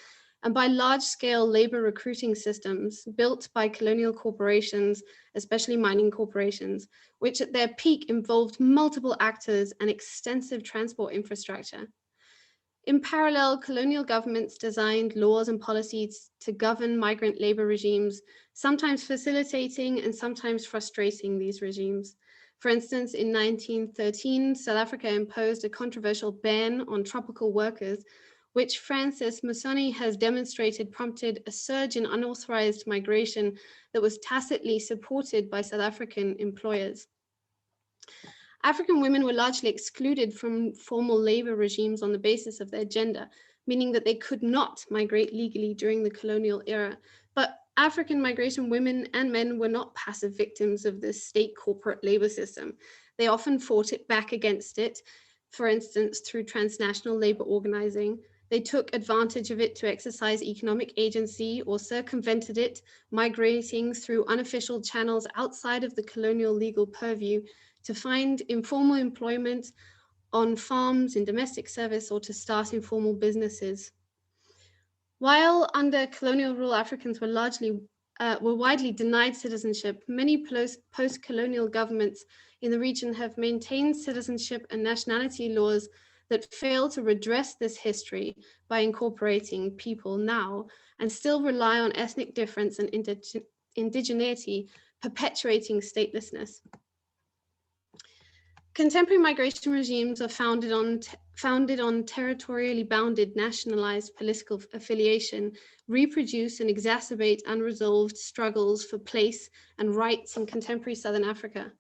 and by large-scale labor recruiting systems built by colonial corporations, especially mining corporations, which at their peak involved multiple actors and extensive transport infrastructure. In parallel, colonial governments designed laws and policies to govern migrant labor regimes, sometimes facilitating and sometimes frustrating these regimes. For instance, in 1913, South Africa imposed a controversial ban on tropical workers, which Francis Musoni has demonstrated prompted a surge in unauthorized migration that was tacitly supported by South African employers. African women were largely excluded from formal labor regimes on the basis of their gender, meaning that they could not migrate legally during the colonial era. But African migration women and men were not passive victims of the state corporate labor system. They often fought it back against it, for instance, through transnational labor organizing. They took advantage of it to exercise economic agency or circumvented it, migrating through unofficial channels outside of the colonial legal purview to find informal employment on farms, in domestic service, or to start informal businesses. While under colonial rule, Africans were widely denied citizenship, many post-colonial governments in the region have maintained citizenship and nationality laws that fail to redress this history by incorporating people now and still rely on ethnic difference and indigeneity, perpetuating statelessness. Contemporary migration regimes are founded on territorially bounded nationalized political affiliation, reproduce and exacerbate unresolved struggles for place and rights in contemporary Southern Africa.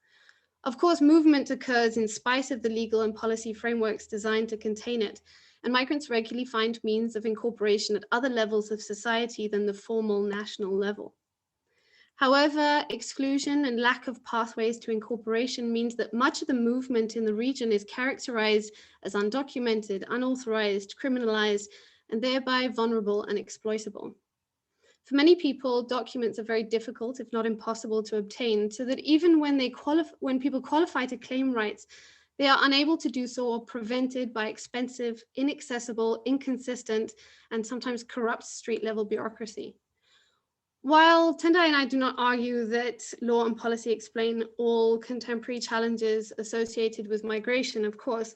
Of course, movement occurs in spite of the legal and policy frameworks designed to contain it, and migrants regularly find means of incorporation at other levels of society than the formal national level. However, exclusion and lack of pathways to incorporation means that much of the movement in the region is characterized as undocumented, unauthorized, criminalized, and thereby vulnerable and exploitable. For many people, documents are very difficult, if not impossible, to obtain, so that even when people qualify to claim rights, They are unable to do so or prevented by expensive, inaccessible, inconsistent, and sometimes corrupt street-level bureaucracy. While Tendayi and I do not argue that law and policy explain all contemporary challenges associated with migration, of course,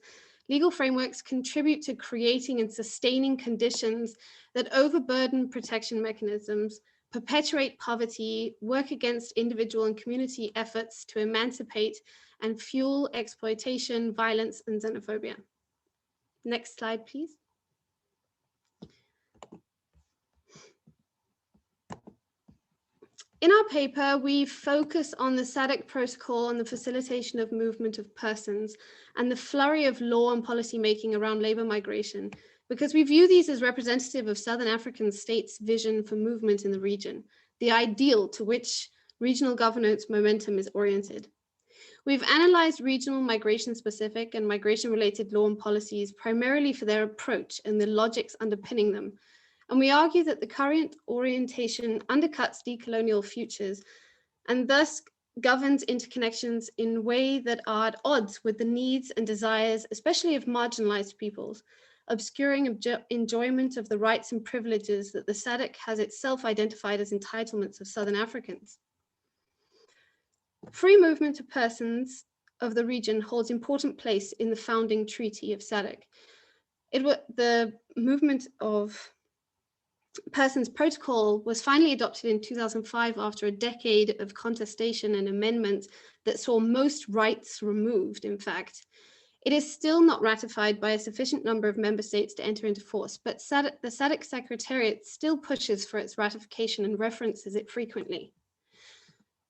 legal frameworks contribute to creating and sustaining conditions that overburden protection mechanisms, perpetuate poverty, work against individual and community efforts to emancipate, and fuel exploitation, violence, and xenophobia. Next slide, please. In our paper, we focus on the SADC protocol on the facilitation of movement of persons and the flurry of law and policy making around labor migration, because we view these as representative of Southern African states' vision for movement in the region, the ideal to which regional governance momentum is oriented. We've analyzed regional migration-specific and migration-related law and policies primarily for their approach and the logics underpinning them. And we argue that the current orientation undercuts decolonial futures and thus governs interconnections in ways that are at odds with the needs and desires, especially of marginalized peoples, obscuring enjoyment of the rights and privileges that the SADC has itself identified as entitlements of Southern Africans. Free movement of persons of the region holds important place in the founding treaty of SADC. The movement of Persons Protocol was finally adopted in 2005 after a decade of contestation and amendments that saw most rights removed, in fact. It is still not ratified by a sufficient number of member states to enter into force, but the SADC Secretariat still pushes for its ratification and references it frequently.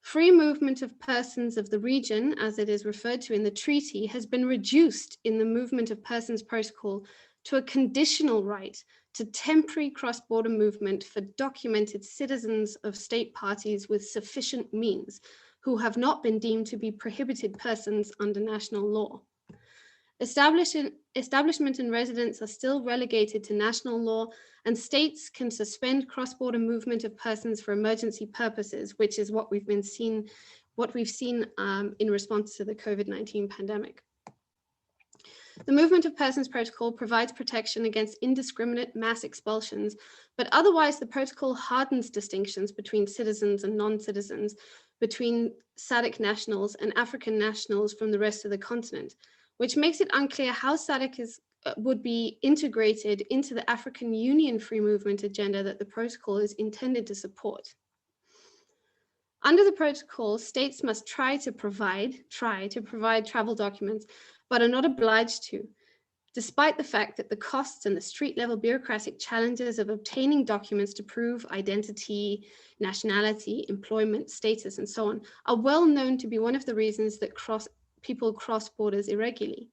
Free movement of persons of the region, as it is referred to in the treaty, has been reduced in the Movement of Persons Protocol to a conditional right to temporary cross-border movement for documented citizens of state parties with sufficient means who have not been deemed to be prohibited persons under national law. Establishment and residence are still relegated to national law, and states can suspend cross-border movement of persons for emergency purposes, which is what we've seen in response to the COVID-19 pandemic. The Movement of Persons Protocol provides protection against indiscriminate mass expulsions, but otherwise the protocol hardens distinctions between citizens and non-citizens, between SADC nationals and African nationals from the rest of the continent, which makes it unclear how SADC would be integrated into the African Union free movement agenda that the protocol is intended to support. Under the protocol, states must try to provide travel documents, but are not obliged to, despite the fact that the costs and the street-level bureaucratic challenges of obtaining documents to prove identity, nationality, employment, status, and so on are well known to be one of the reasons that people cross borders irregularly.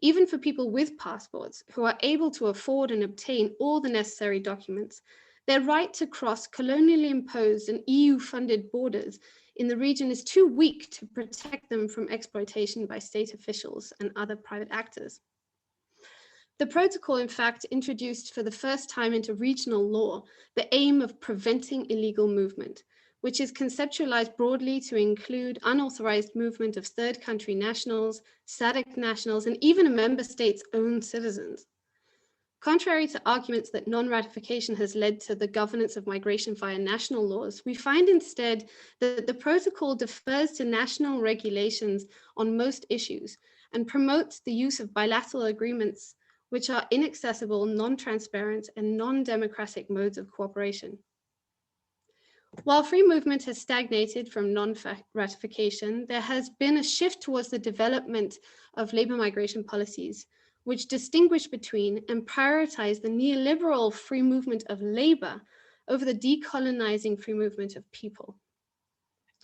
Even for people with passports who are able to afford and obtain all the necessary documents, their right to cross colonially imposed and EU-funded borders in the region is too weak to protect them from exploitation by state officials and other private actors. The protocol, in fact, introduced for the first time into regional law the aim of preventing illegal movement, which is conceptualized broadly to include unauthorized movement of third country nationals, SADC nationals, and even a member state's own citizens. Contrary to arguments that non-ratification has led to the governance of migration via national laws, we find instead that the protocol defers to national regulations on most issues and promotes the use of bilateral agreements, which are inaccessible, non-transparent, and non-democratic modes of cooperation. While free movement has stagnated from non-ratification, there has been a shift towards the development of labor migration policies, which distinguish between and prioritize the neoliberal free movement of labor over the decolonizing free movement of people.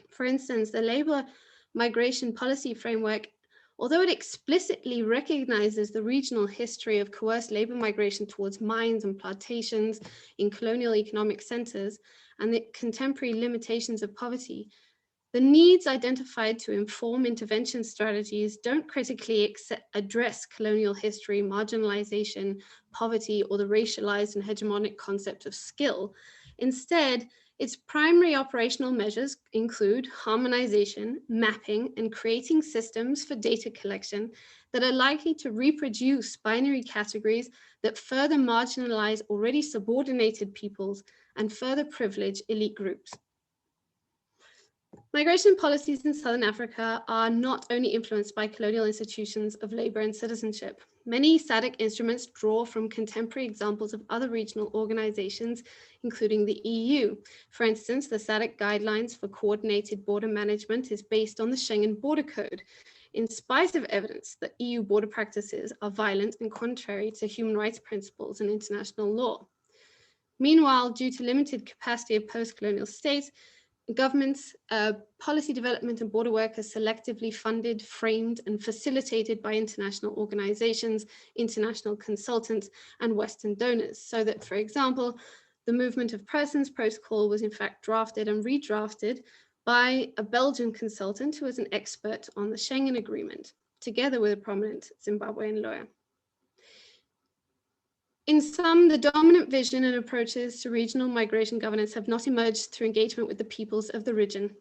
For instance, the labor migration policy framework, although it explicitly recognizes the regional history of coerced labor migration towards mines and plantations in colonial economic centers and the contemporary limitations of poverty, the needs identified to inform intervention strategies don't critically address colonial history, marginalization, poverty, or the racialized and hegemonic concept of skill. Instead, its primary operational measures include harmonization, mapping, and creating systems for data collection that are likely to reproduce binary categories that further marginalize already subordinated peoples and further privilege elite groups. Migration policies in Southern Africa are not only influenced by colonial institutions of labor and citizenship. Many SADC instruments draw from contemporary examples of other regional organizations, including the EU. For instance, the SADC guidelines for coordinated border management is based on the Schengen Border Code, in spite of evidence that EU border practices are violent and contrary to human rights principles and international law. Meanwhile, due to limited capacity of post-colonial states, governments, policy development and border work are selectively funded, framed, and facilitated by international organizations, international consultants, and Western donors. So that, for example, the Movement of Persons Protocol was in fact drafted and redrafted by a Belgian consultant who was an expert on the Schengen Agreement, together with a prominent Zimbabwean lawyer. In sum, the dominant vision and approaches to regional migration governance have not emerged through engagement with the peoples of the region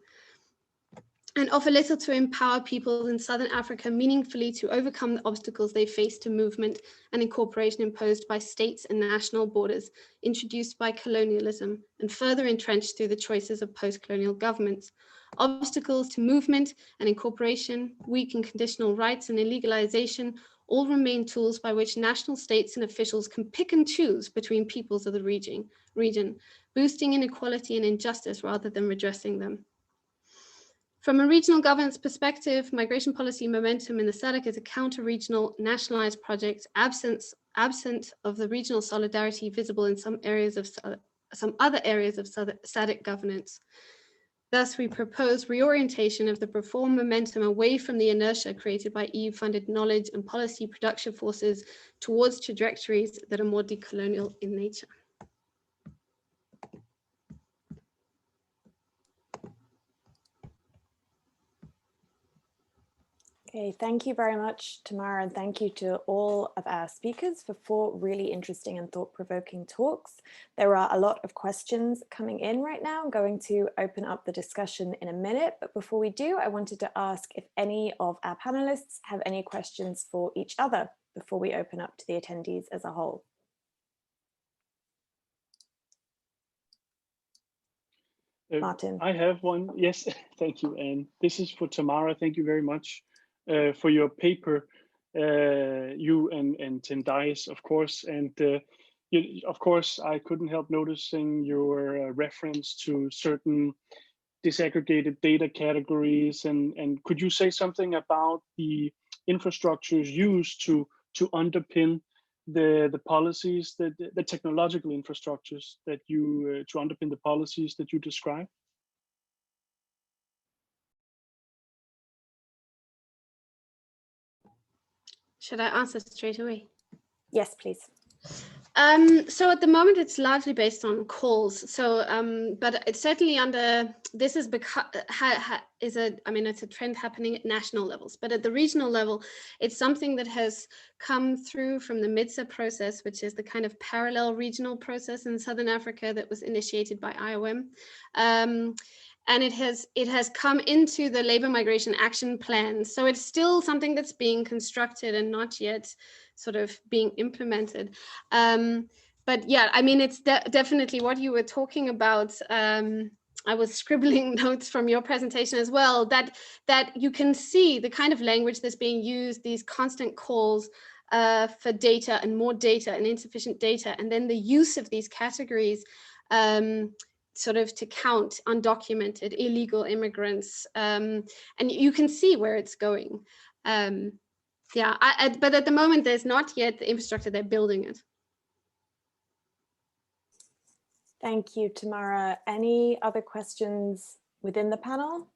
and offer little to empower people in Southern Africa meaningfully to overcome the obstacles they face to movement and incorporation imposed by states and national borders introduced by colonialism and further entrenched through the choices of post-colonial governments. Obstacles to movement and incorporation, weak and conditional rights and illegalization all remain tools by which national states and officials can pick and choose between peoples of the region, boosting inequality and injustice rather than redressing them. From a regional governance perspective, migration policy momentum in the SADC is a counter-regional nationalized project, absent of the regional solidarity visible in some other areas of SADC governance. Thus, we propose reorientation of the reform momentum away from the inertia created by EU-funded knowledge and policy production forces towards trajectories that are more decolonial in nature. Okay, thank you very much, Tamara, and thank you to all of our speakers for 4 really interesting and thought-provoking talks. There are a lot of questions coming in right now. I'm going to open up the discussion in a minute, but before we do, I wanted to ask if any of our panelists have any questions for each other before we open up to the attendees as a whole. Martin. I have one, yes, thank you, Anne. This is for Tamara, thank you very much. For your paper, you and Tendayi, of course, and of course, I couldn't help noticing your reference to certain disaggregated data categories, and could you say something about the infrastructures used to underpin the policies, the technological infrastructures that you to underpin the policies that you describe? Should I answer straight away? Yes, please. So at the moment, it's largely based on calls. So, but it's certainly under, this is because, it's a trend happening at national levels, but at the regional level, it's something that has come through from the MIDSA process, which is the kind of parallel regional process in Southern Africa that was initiated by IOM. And it has come into the labor migration action plan. So it's still something that's being constructed and not yet sort of being implemented. But yeah, I mean, it's definitely what you were talking about. I was scribbling notes from your presentation as well, that you can see the kind of language that's being used, these constant calls for data and more data and insufficient data, and then the use of these categories sort of to count undocumented illegal immigrants, and you can see where it's going. Yeah, but at the moment there's not yet the infrastructure, they're building it. Thank you, Tamara. Any other questions within the panel?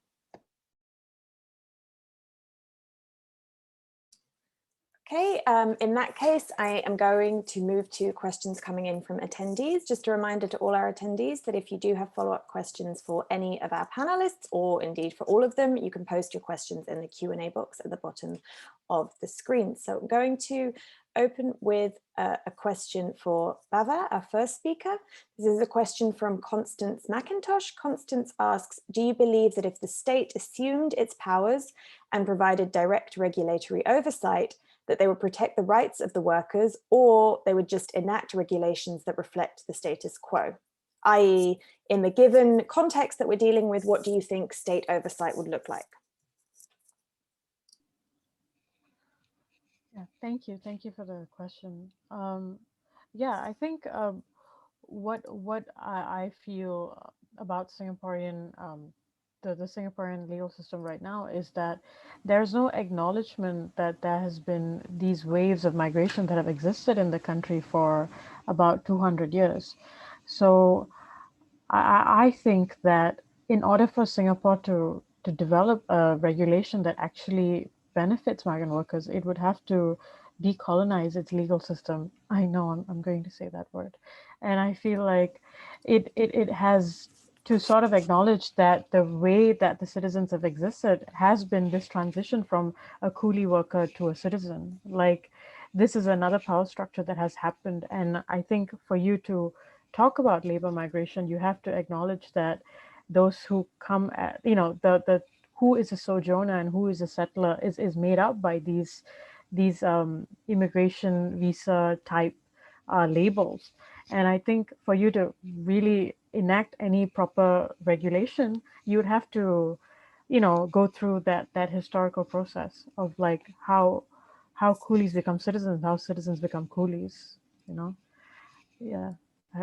Okay, in that case, I am going to move to questions coming in from attendees. Just a reminder to all our attendees that if you do have follow-up questions for any of our panelists, or indeed for all of them, you can post your questions in the Q&A box at the bottom of the screen. So I'm going to open with a question for Bava, our first speaker. This is a question from Constance McIntosh. Constance asks, do you believe that if the state assumed its powers and provided direct regulatory oversight, that they would protect the rights of the workers, or they would just enact regulations that reflect the status quo? I.e., in the given context that we're dealing with, what do you think state oversight would look like? Yeah, thank you. Thank you for the question. Yeah, I think what I feel about Singaporean the Singaporean legal system right now is that there's no acknowledgement that there has been these waves of migration that have existed in the country for about 200 years. So I think that in order for Singapore to develop a regulation that actually benefits migrant workers, it would have to decolonize its legal system. I know I'm going to say that word. And I feel like it has to sort of acknowledge that the way that the citizens have existed has been this transition from a coolie worker to a citizen. Like, this is another power structure that has happened. And I think for you to talk about labor migration, you have to acknowledge that those who come at, the who is a sojourner and who is a settler is made up by these immigration visa type labels. And I think for you to really enact any proper regulation, you would have to, go through that historical process of like how coolies become citizens, how citizens become coolies, Yeah,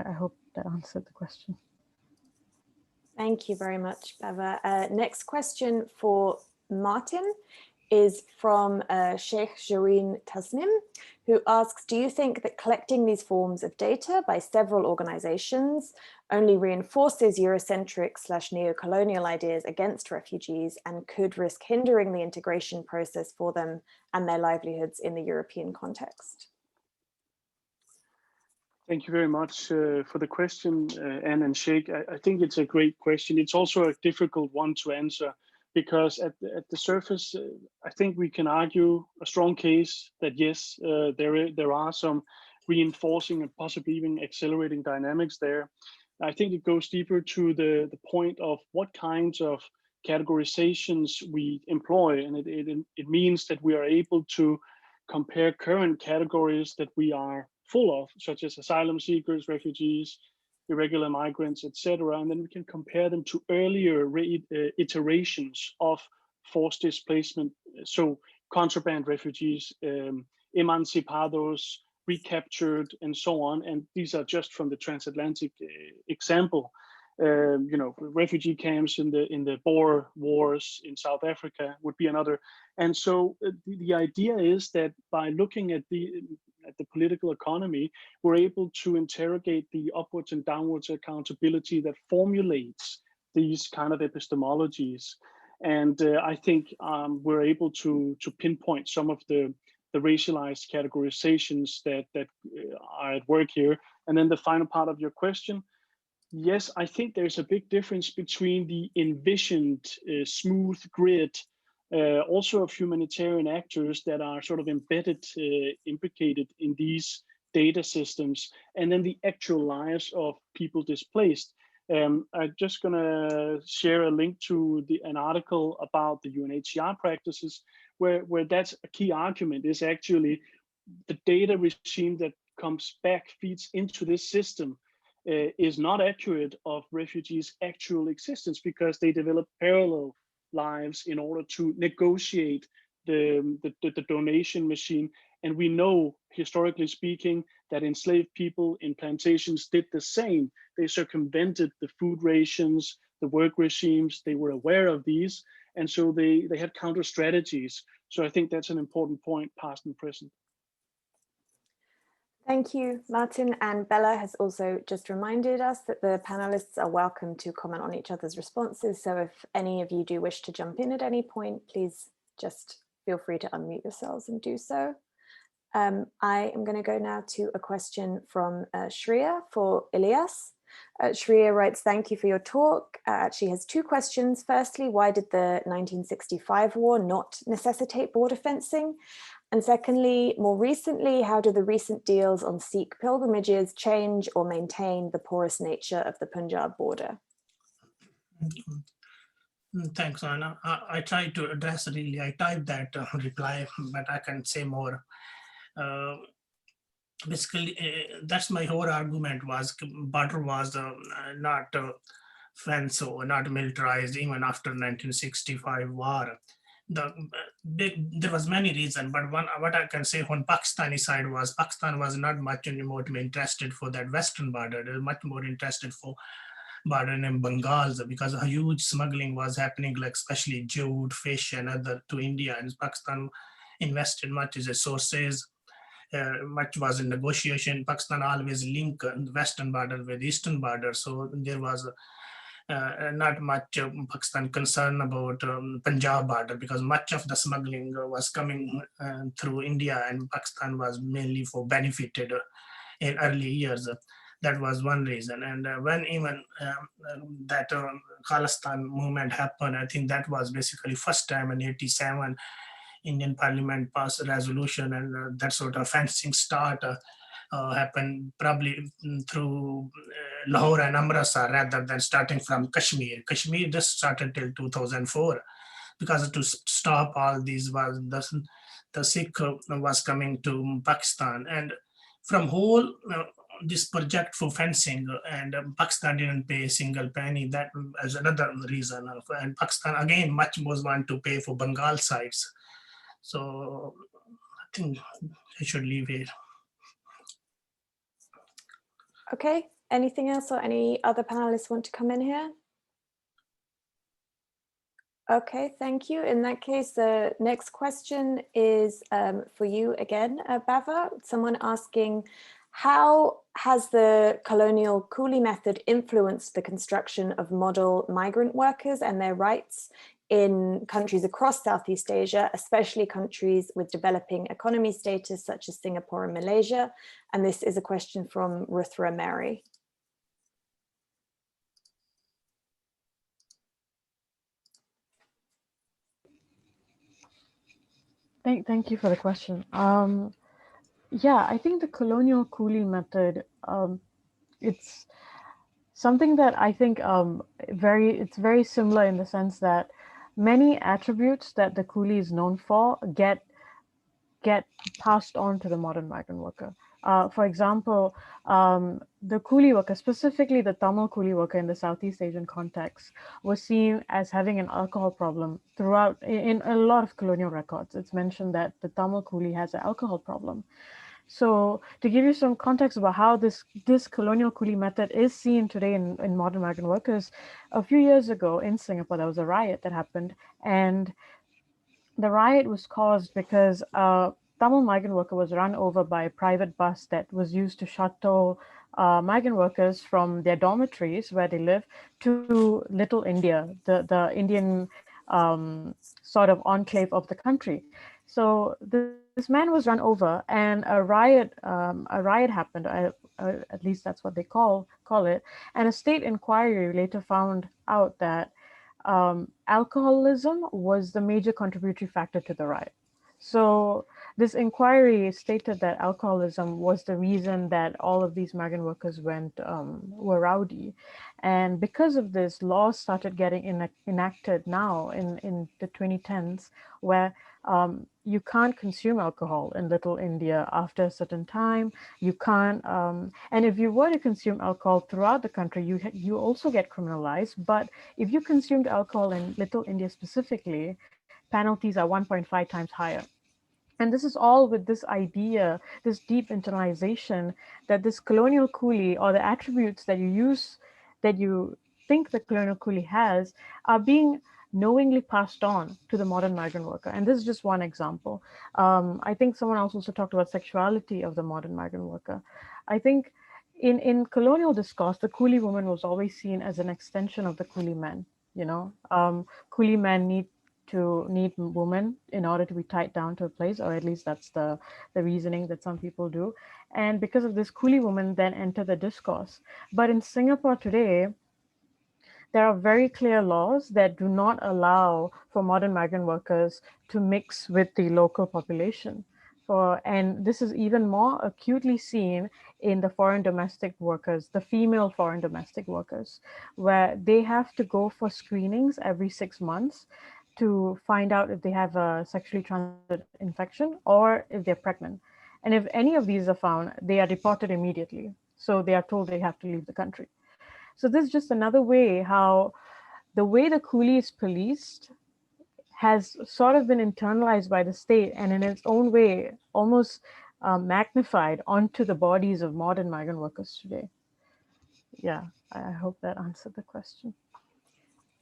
I hope that answered the question. Thank you very much, Bava. Next question for Martin is from Sheikh Jareen Tasnim, who asks, do you think that collecting these forms of data by several organizations only reinforces Eurocentric/neocolonial ideas against refugees and could risk hindering the integration process for them and their livelihoods in the European context? Thank you very much for the question, Anne and Sheikh. I think it's a great question. It's also a difficult one to answer because at the surface, I think we can argue a strong case that yes, there are some reinforcing and possibly even accelerating dynamics there. I think it goes deeper to the point of what kinds of categorizations we employ, and it means that we are able to compare current categories that we are full of, such as asylum seekers, refugees, irregular migrants, etc. And then we can compare them to earlier iterations of forced displacement. So contraband refugees, emancipados, recaptured, and so on. And these are just from the transatlantic example. Refugee camps in the Boer Wars in South Africa would be another. And so the idea is that by looking at the political economy, we're able to interrogate the upwards and downwards accountability that formulates these kind of epistemologies. And I think we're able to pinpoint some of the racialized categorizations that are at work here. And then the final part of your question, yes, I think there's a big difference between the envisioned smooth grid also of humanitarian actors that are sort of embedded, implicated in these data systems, and then the actual lives of people displaced. I'm just gonna share a link to an article about the UNHCR practices, where that's a key argument is actually the data regime that comes back, feeds into this system is not accurate of refugees' actual existence because they develop parallel lives in order to negotiate the donation machine. And we know, historically speaking, that enslaved people in plantations did the same. They circumvented the food rations, the work regimes. They were aware of these. And so they had counter strategies. So I think that's an important point, past and present. Thank you, Martin. And Bella has also just reminded us that the panelists are welcome to comment on each other's responses. So if any of you do wish to jump in at any point, please just feel free to unmute yourselves and do so. I am going to go now to a question from Shreya for Ilyas. Shreya writes, thank you for your talk. She has two questions. Firstly, why did the 1965 war not necessitate border fencing? And secondly, more recently, how do the recent deals on Sikh pilgrimages change or maintain the porous nature of the Punjab border? Thanks, Anna. I tried to address really, I typed that reply, but I can say more. Basically, that's my whole argument was border was not fenced or not militarized even after 1965 war. There was many reasons, but one what I can say on Pakistani side was Pakistan was not much anymore interested for that western border. They were much more interested for border in Bengal because a huge smuggling was happening, like especially jute, fish, and other to India, and Pakistan invested much resources. Much was in negotiation. Pakistan always linked the western border with the eastern border, so there was not much Pakistan concern about Punjab border because much of the smuggling was coming through India, and Pakistan was mainly for benefited in early years. That was one reason. And when even that Khalistan movement happened, I think that was basically first time in 87, Indian Parliament passed a resolution, and that sort of fencing start happened probably through Lahore and Amritsar rather than starting from Kashmir. Kashmir just started till 2004 because to stop all these was the Sikh was coming to Pakistan, and from whole this project for fencing, and Pakistan didn't pay a single penny. That is another reason. And Pakistan again much more want to pay for Bengal sites. So I think I should leave it. Okay, anything else or any other panelists want to come in here? Okay, thank you. In that case, the next question is for you again, Bava. Someone asking, how has the colonial coolie method influenced the construction of model migrant workers and their rights in countries across Southeast Asia, especially countries with developing economy status such as Singapore and Malaysia? And this is a question from Ruthra Mary. Thank you for the question. Yeah, I think the colonial coolie method, it's something that I think it's very similar in the sense that many attributes that the coolie is known for get passed on to the modern migrant worker. For example, the coolie worker, specifically the Tamil coolie worker in the Southeast Asian context, was seen as having an alcohol problem throughout in a lot of colonial records. It's mentioned that the Tamil coolie has an alcohol problem. So to give you some context about how this colonial coolie method is seen today in modern migrant workers, a few years ago in Singapore, there was a riot that happened, and the riot was caused because a Tamil migrant worker was run over by a private bus that was used to shuttle migrant workers from their dormitories where they live to Little India, the Indian sort of enclave of the country. So this man was run over, and a riot happened. At least that's what they call it. And a state inquiry later found out that alcoholism was the major contributory factor to the riot. So this inquiry stated that alcoholism was the reason that all of these migrant workers were rowdy. And because of this, laws started getting enacted now in the 2010s, where you can't consume alcohol in Little India after a certain time. You can't, and if you were to consume alcohol throughout the country, you also get criminalized. But if you consumed alcohol in Little India specifically, penalties are 1.5 times higher. And this is all with this idea, this deep internalization that this colonial coolie, or the attributes that you think the colonial coolie has, are being knowingly passed on to the modern migrant worker. And this is just one example. I think someone else also talked about sexuality of the modern migrant worker. I think in colonial discourse, the coolie woman was always seen as an extension of the coolie man. Coolie men need women in order to be tied down to a place, or at least that's the reasoning that some people do. And because of this, coolie women then enter the discourse. But in Singapore today, there are very clear laws that do not allow for modern migrant workers to mix with the local population. And this is even more acutely seen in the foreign domestic workers, the female foreign domestic workers, where they have to go for screenings every 6 months to find out if they have a sexually transmitted infection or if they're pregnant. And if any of these are found, they are deported immediately. So they are told they have to leave the country. So this is just another way how the way the coolie is policed has sort of been internalized by the state and in its own way almost magnified onto the bodies of modern migrant workers today. Yeah, I hope that answered the question.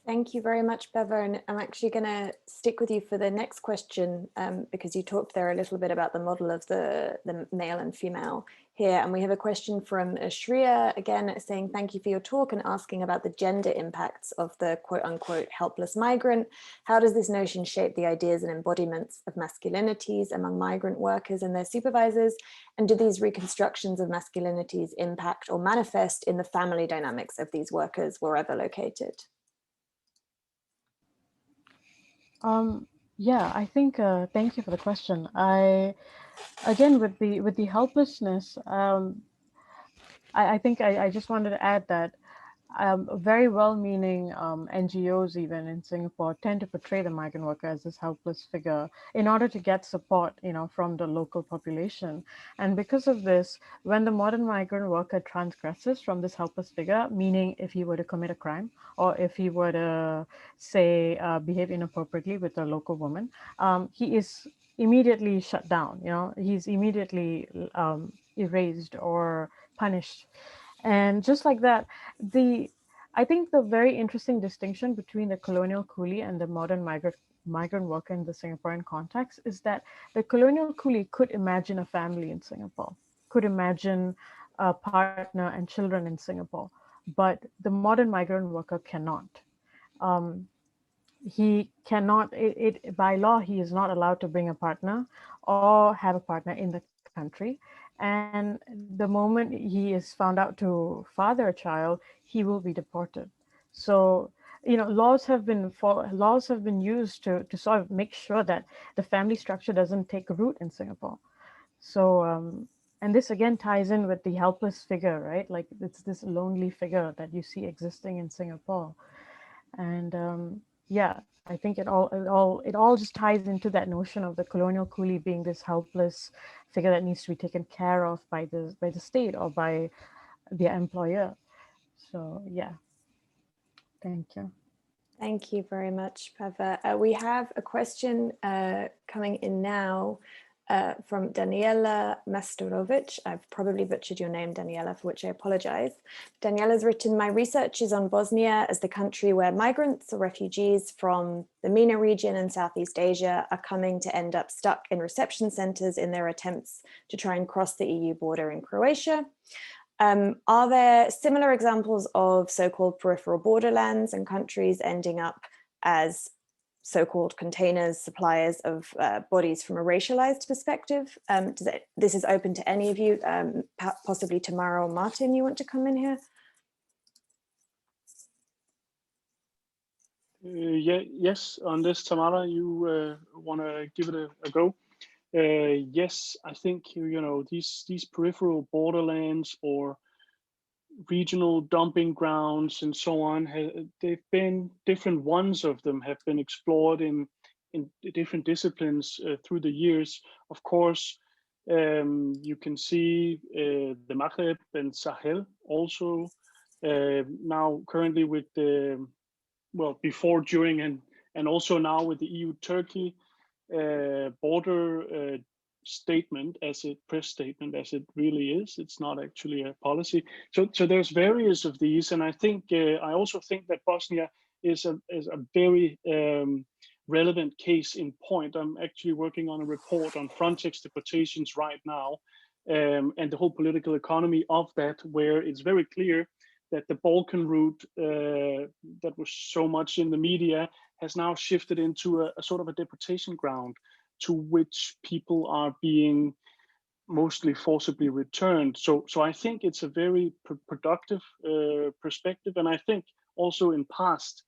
Thank you very much, Bava. And I'm actually going to stick with you for the next question because you talked there a little bit about the model of the male and female here. And we have a question from Shreya, again, saying, thank you for your talk and asking about the gender impacts of the quote unquote helpless migrant. How does this notion shape the ideas and embodiments of masculinities among migrant workers and their supervisors? And do these reconstructions of masculinities impact or manifest in the family dynamics of these workers wherever located? Yeah, I think, thank you for the question. Again, with the helplessness, I think I just wanted to add that very well-meaning NGOs even in Singapore tend to portray the migrant worker as this helpless figure in order to get support, from the local population. And because of this, when the modern migrant worker transgresses from this helpless figure, meaning if he were to commit a crime or if he were to, say, behave inappropriately with a local woman, he is immediately shut down. He's immediately erased or punished. And just like that, I think the very interesting distinction between the colonial coolie and the modern migrant worker in the Singaporean context is that the colonial coolie could imagine a family in Singapore, could imagine a partner and children in Singapore, but the modern migrant worker cannot. He cannot, by law, he is not allowed to bring a partner or have a partner in the country. And the moment he is found out to father a child, he will be deported. So, laws have been used to sort of make sure that the family structure doesn't take root in Singapore. So, and this again ties in with the helpless figure, right? Like it's this lonely figure that you see existing in Singapore. And yeah, I think it all just ties into that notion of the colonial coolie being this helpless figure that needs to be taken care of by the state or by their employer. So yeah, thank you. Thank you very much, Bava. We have a question coming in now from Daniela Mastorovic. I've probably butchered your name, Daniela, for which I apologize. Daniela's written, my research is on Bosnia as the country where migrants or refugees from the MENA region and Southeast Asia are coming to end up stuck in reception centers in their attempts to try and cross the EU border in Croatia. Are there similar examples of so-called peripheral borderlands and countries ending up as so-called containers, suppliers of bodies from a racialized perspective? This is open to any of you, possibly Tamara or Martin, you want to come in here? Yes, on this, Tamara, you want to give it a go? Yes, I think, these peripheral borderlands or regional dumping grounds and so on, they've been, different ones of them have been explored in different disciplines through the years. Of course, you can see the Maghreb and Sahel also now currently with the, well, before, during, and also now with the EU-Turkey border statement, press statement as it really is. It's not actually a policy. So there's various of these, and I think I also think that Bosnia is a very relevant case in point. I'm actually working on a report on Frontex deportations right now, and the whole political economy of that, where it's very clear that the Balkan route that was so much in the media has now shifted into a sort of a deportation ground to which people are being mostly forcibly returned. So I think it's a very productive perspective. And I think also in past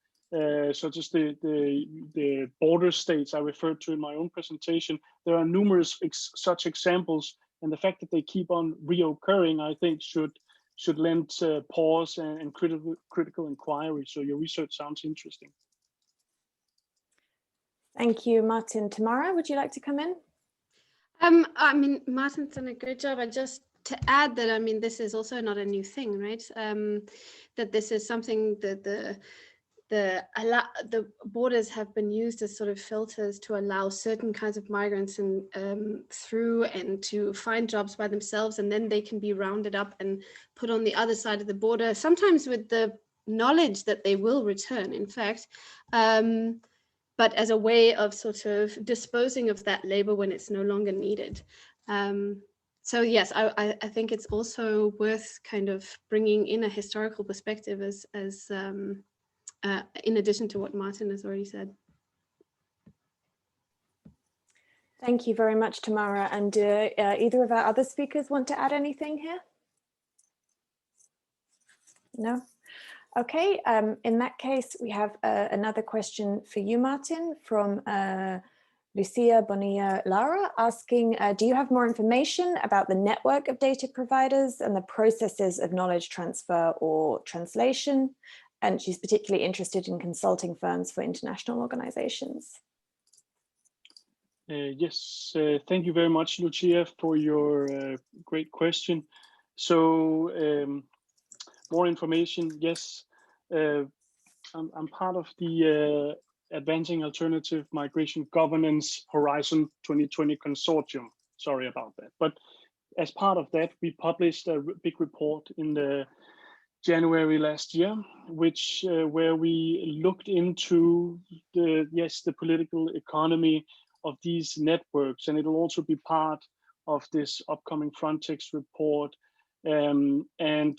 such as the border states I referred to in my own presentation. There are numerous such examples, and the fact that they keep on reoccurring, I think, should lend pause and critical inquiry. So your research sounds interesting. Thank you, Martin. Tamara, would you like to come in? I mean, Martin's done a great job. I just to add that, I mean, this is also not a new thing, right? That this is something that the borders have been used as sort of filters to allow certain kinds of migrants through and to find jobs by themselves, and then they can be rounded up and put on the other side of the border, sometimes with the knowledge that they will return, in fact, but as a way of sort of disposing of that labor when it's no longer needed. So yes, I think it's also worth kind of bringing in a historical perspective as in addition to what Martin has already said. Thank you very much, Tamara. And do either of our other speakers want to add anything here? No? Okay, in that case, we have another question for you, Martin, from Lucia Bonilla Lara, asking, do you have more information about the network of data providers and the processes of knowledge transfer or translation? And she's particularly interested in consulting firms for international organizations. Yes, thank you very much, Lucia, for your great question. So more information, yes. I'm part of the Advancing Alternative Migration Governance Horizon 2020 Consortium. Sorry about that. But as part of that, we published a big report in the January last year, which where we looked into the political economy of these networks, and it'll also be part of this upcoming Frontex report. And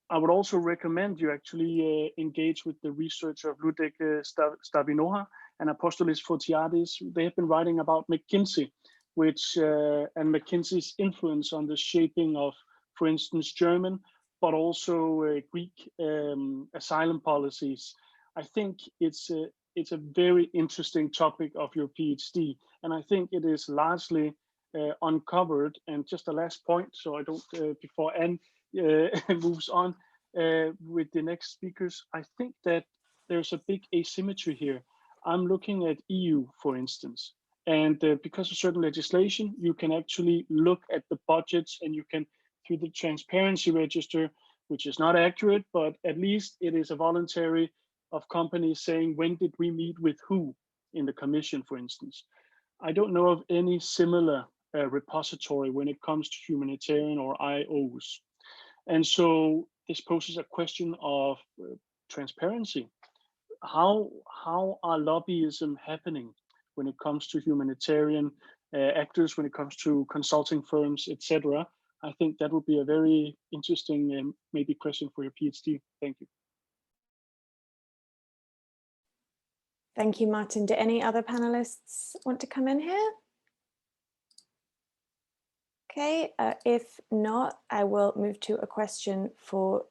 I would also recommend you actually engage with the research of Ludek Stavinoha and Apostolis Fotiadis. They have been writing about McKinsey, which and McKinsey's influence on the shaping of, for instance, German, but also Greek asylum policies. I think it's a very interesting topic of your PhD, and I think it is largely uncovered. And just the last point, so I don't before Ann moves on with the next speakers, I think that there's a big asymmetry here. I'm looking at EU, for instance, and because of certain legislation, you can actually look at the budgets, and you can, through the transparency register, which is not accurate, but at least it is a voluntary of companies saying, when did we meet with who in the commission, for instance. I don't know of any similar repository when it comes to humanitarian or IOs. And so this poses a question of transparency. How are lobbyism happening when it comes to humanitarian actors, when it comes to consulting firms, etc.? I think that would be a very interesting maybe question for your PhD. Thank you. Thank you, Martin. Do any other panelists want to come in here? Okay, if not, I will move to a question for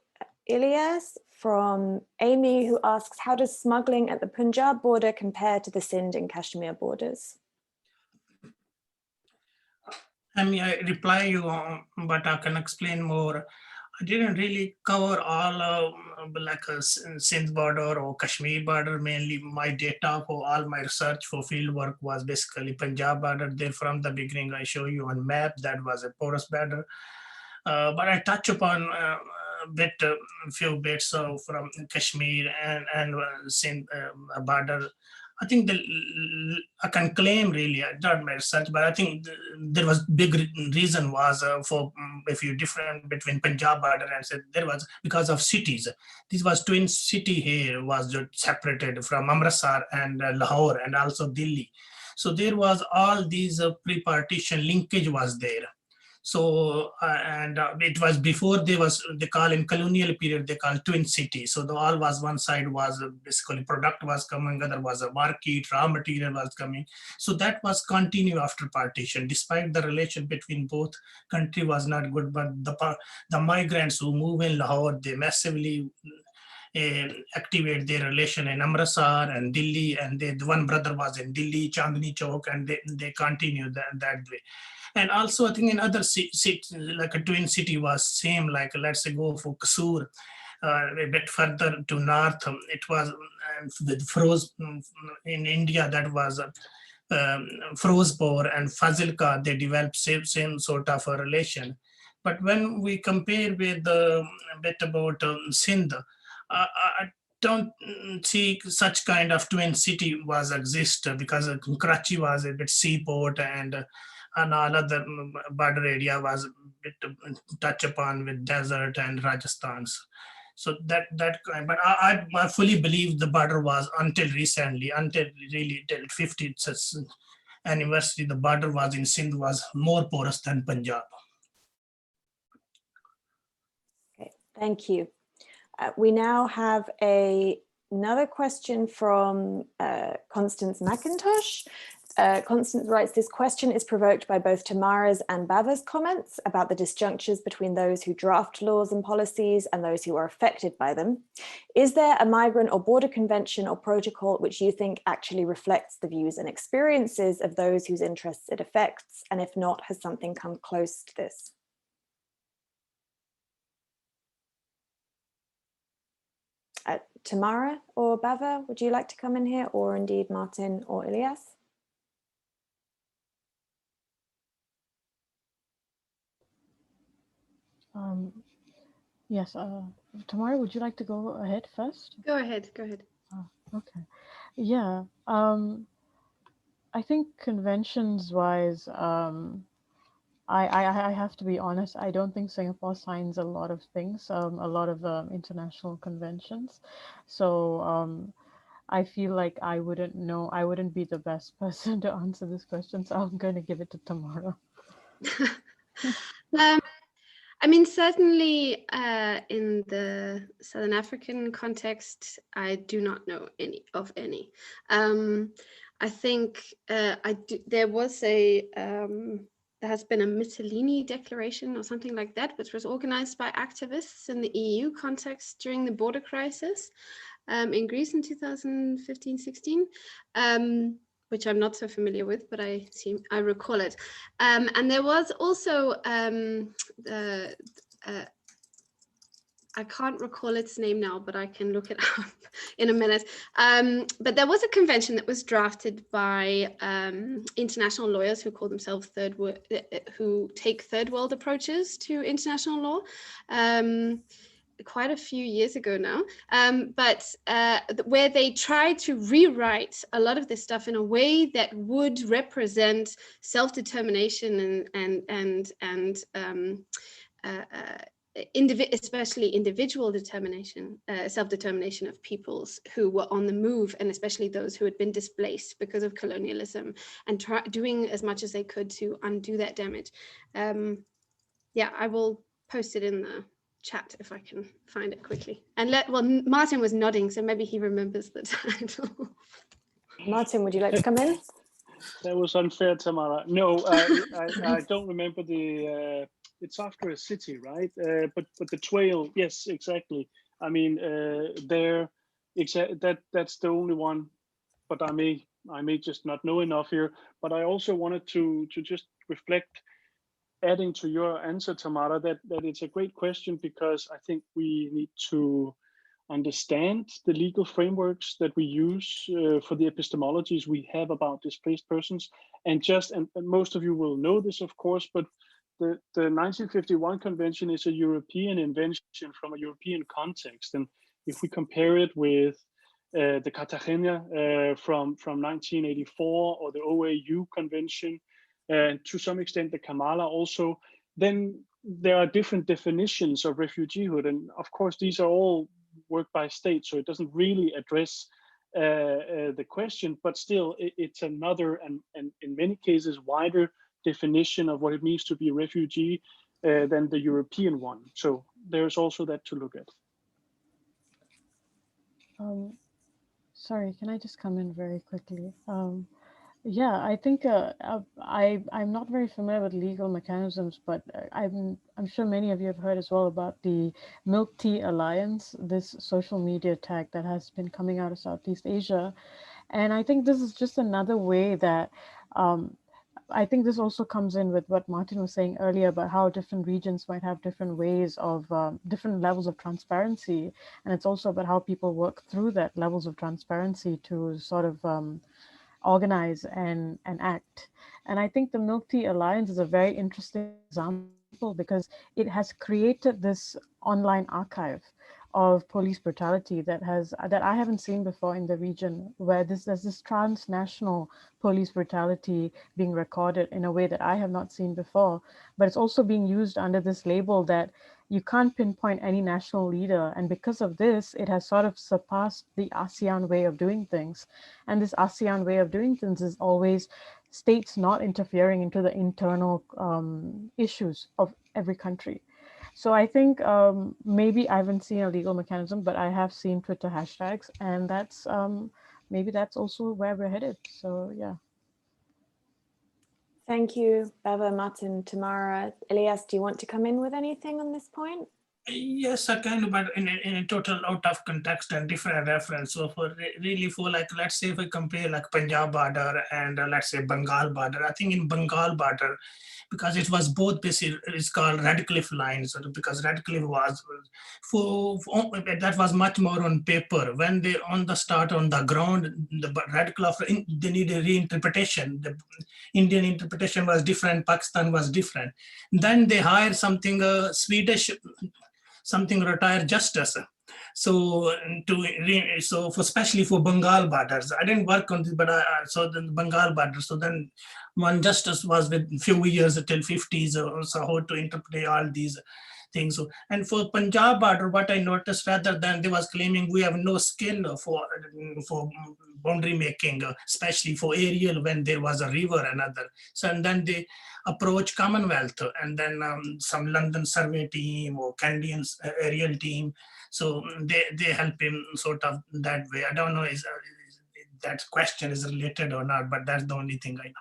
Ilyas from Amy, who asks, how does smuggling at the Punjab border compare to the Sindh and Kashmir borders? I mean, I reply you, but I can explain more. I didn't really cover all like a Sindh border or Kashmir border. Mainly my data for all my research for field work was basically Punjab border. There from the beginning, I show you on map that was a porous border. But I touch upon a few bits from Kashmir and Sindh border. I think I can claim really, I done my research, but I think there was big reason was for a few different between Punjab border and said there was because of cities. This was twin city here was separated from Amritsar and Lahore and also Delhi. So there was all these pre-partition linkage was there. So it was before they call in colonial period, they call twin city. So the all was one side was basically product was coming, other was a market, raw material was coming. So that was continue after partition, despite the relation between both country was not good, but the migrants who move in Lahore, they massively activate their relation in Amritsar and Delhi, and the one brother was in Delhi, Chandni Chowk, and they continued that way. And also, I think in other cities, like a twin city was same, like let's say go for Kasur, a bit further to north, it was with Firoz in India, that was Firozpur and Fazilka, they developed same sort of a relation. But when we compare with a bit about Sindh, I don't see such kind of twin city was exist, because Karachi was a bit seaport, and another border area was a bit touched upon with desert and Rajasthan. So that kind, but I fully believe the border was until recently, until really till 50th anniversary, the border was in Sindh was more porous than Punjab. Okay, thank you. We now have another question from Constance McIntosh. Constance writes, this question is provoked by both Tamara's and Bava's comments about the disjunctures between those who draft laws and policies and those who are affected by them. Is there a migrant or border convention or protocol which you think actually reflects the views and experiences of those whose interests it affects? And if not, has something come close to this? Tamara or Bava, would you like to come in here, or indeed Martin or Ilyas? Yes, Tamara, would you like to go ahead first? Go ahead, go ahead. Oh, okay. Yeah, I think conventions-wise, I have to be honest, I don't think Singapore signs a lot of things, a lot of international conventions. So I feel like I wouldn't know, I wouldn't be the best person to answer this question, so I'm going to give it to Tamara. I mean, certainly in the Southern African context, I do not know any of any. I think there was there has been a Mytilene Declaration or something like that, which was organized by activists in the EU context during the border crisis in Greece in 2015-16. Which I'm not so familiar with, but I recall it. And there was also, I can't recall its name now, but I can look it up in a minute. But there was a convention that was drafted by international lawyers who call themselves who take third world approaches to international law. Quite a few years ago now, but where they tried to rewrite a lot of this stuff in a way that would represent self-determination and especially individual determination, self-determination of peoples who were on the move, and especially those who had been displaced because of colonialism, and doing as much as they could to undo that damage. Yeah, I will post it in the chat if I can find it quickly. And well, Martin was nodding, so maybe he remembers the title. Martin, would you like to come in? That was unfair, Tamara. No, I don't remember the. It's after a city, right? But the trail, yes, exactly. I mean, that's the only one. But I may just not know enough here. But I also wanted to just reflect, adding to your answer, Tamara, that it's a great question, because I think we need to understand the legal frameworks that we use for the epistemologies we have about displaced persons. And most of you will know this, of course, but the 1951 convention is a European invention from a European context. And if we compare it with the Cartagena from 1984, or the OAU convention, and to some extent the Kamala also, then there are different definitions of refugeehood. And of course, these are all work by state, so it doesn't really address the question, but still it's another and in many cases wider definition of what it means to be a refugee than the European one. So there's also that to look at. Sorry, can I just come in very quickly? Yeah, I think I'm not very familiar with legal mechanisms, but I'm sure many of you have heard as well about the Milk Tea Alliance, this social media tag that has been coming out of Southeast Asia. And I think this is just another way that I think this also comes in with what Martin was saying earlier about how different regions might have different ways of different levels of transparency. And it's also about how people work through that levels of transparency to sort of organize and act. And I think the Milk Tea Alliance is a very interesting example because it has created this online archive of police brutality that I haven't seen before in the region, where there's this transnational police brutality being recorded in a way that I have not seen before. But it's also being used under this label that you can't pinpoint any national leader. And because of this, it has sort of surpassed the ASEAN way of doing things. And this ASEAN way of doing things is always states not interfering into the internal issues of every country. So I think maybe I haven't seen a legal mechanism, but I have seen Twitter hashtags, and that's maybe that's also where we're headed. So yeah. Thank you, Bava, Martin, Tamara. Ilyas, do you want to come in with anything on this point? Yes, I kind of, but in a total out of context and different reference. So for really for like, let's say if I compare like Punjab border and let's say Bengal border, I think in Bengal border, because it was both basically, it's called Radcliffe lines, because Radcliffe was that was much more on paper. When they on the start on the ground, the Radcliffe, they need a reinterpretation. The Indian interpretation was different, Pakistan was different. Then they hired something Swedish, something retired justice. So so for especially for Bengal borders, I didn't work on this, but I saw the Bengal border. So then one justice was with few years till 50s, or so how to interpret all these things. So, and for Punjab border, what I noticed, rather than they was claiming we have no skill for boundary making, especially for aerial when there was a river and other. So and then they approach Commonwealth and then some London survey team or Canadian aerial team. So they help him sort of that way. I don't know if that question is related or not, but that's the only thing I know.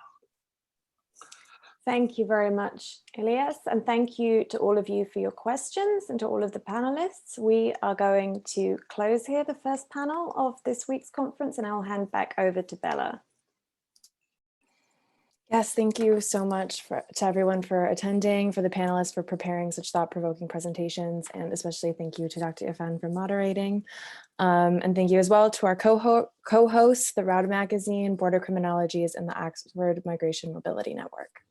Thank you very much, Ilyas, and thank you to all of you for your questions and to all of the panelists. We are going to close here the first panel of this week's conference, and I'll hand back over to Bella. Yes, thank you so much to everyone for attending, for the panelists for preparing such thought-provoking presentations, and especially thank you to Dr. Irfan for moderating. And thank you as well to our co-hosts, the Route Magazine, Border Criminologies, and the Oxford Migration Mobility Network.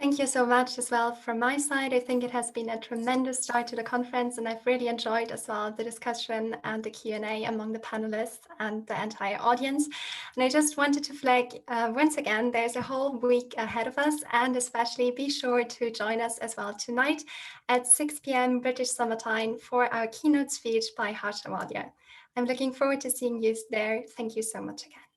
Thank you so much as well from my side. I think it has been a tremendous start to the conference, and I've really enjoyed as well the discussion and the Q&A among the panelists and the entire audience. And I just wanted to flag once again, there's a whole week ahead of us, and especially be sure to join us as well tonight at 6 p.m. British Summer Time for our keynote speech by Harsha Walia. I'm looking forward to seeing you there. Thank you so much again.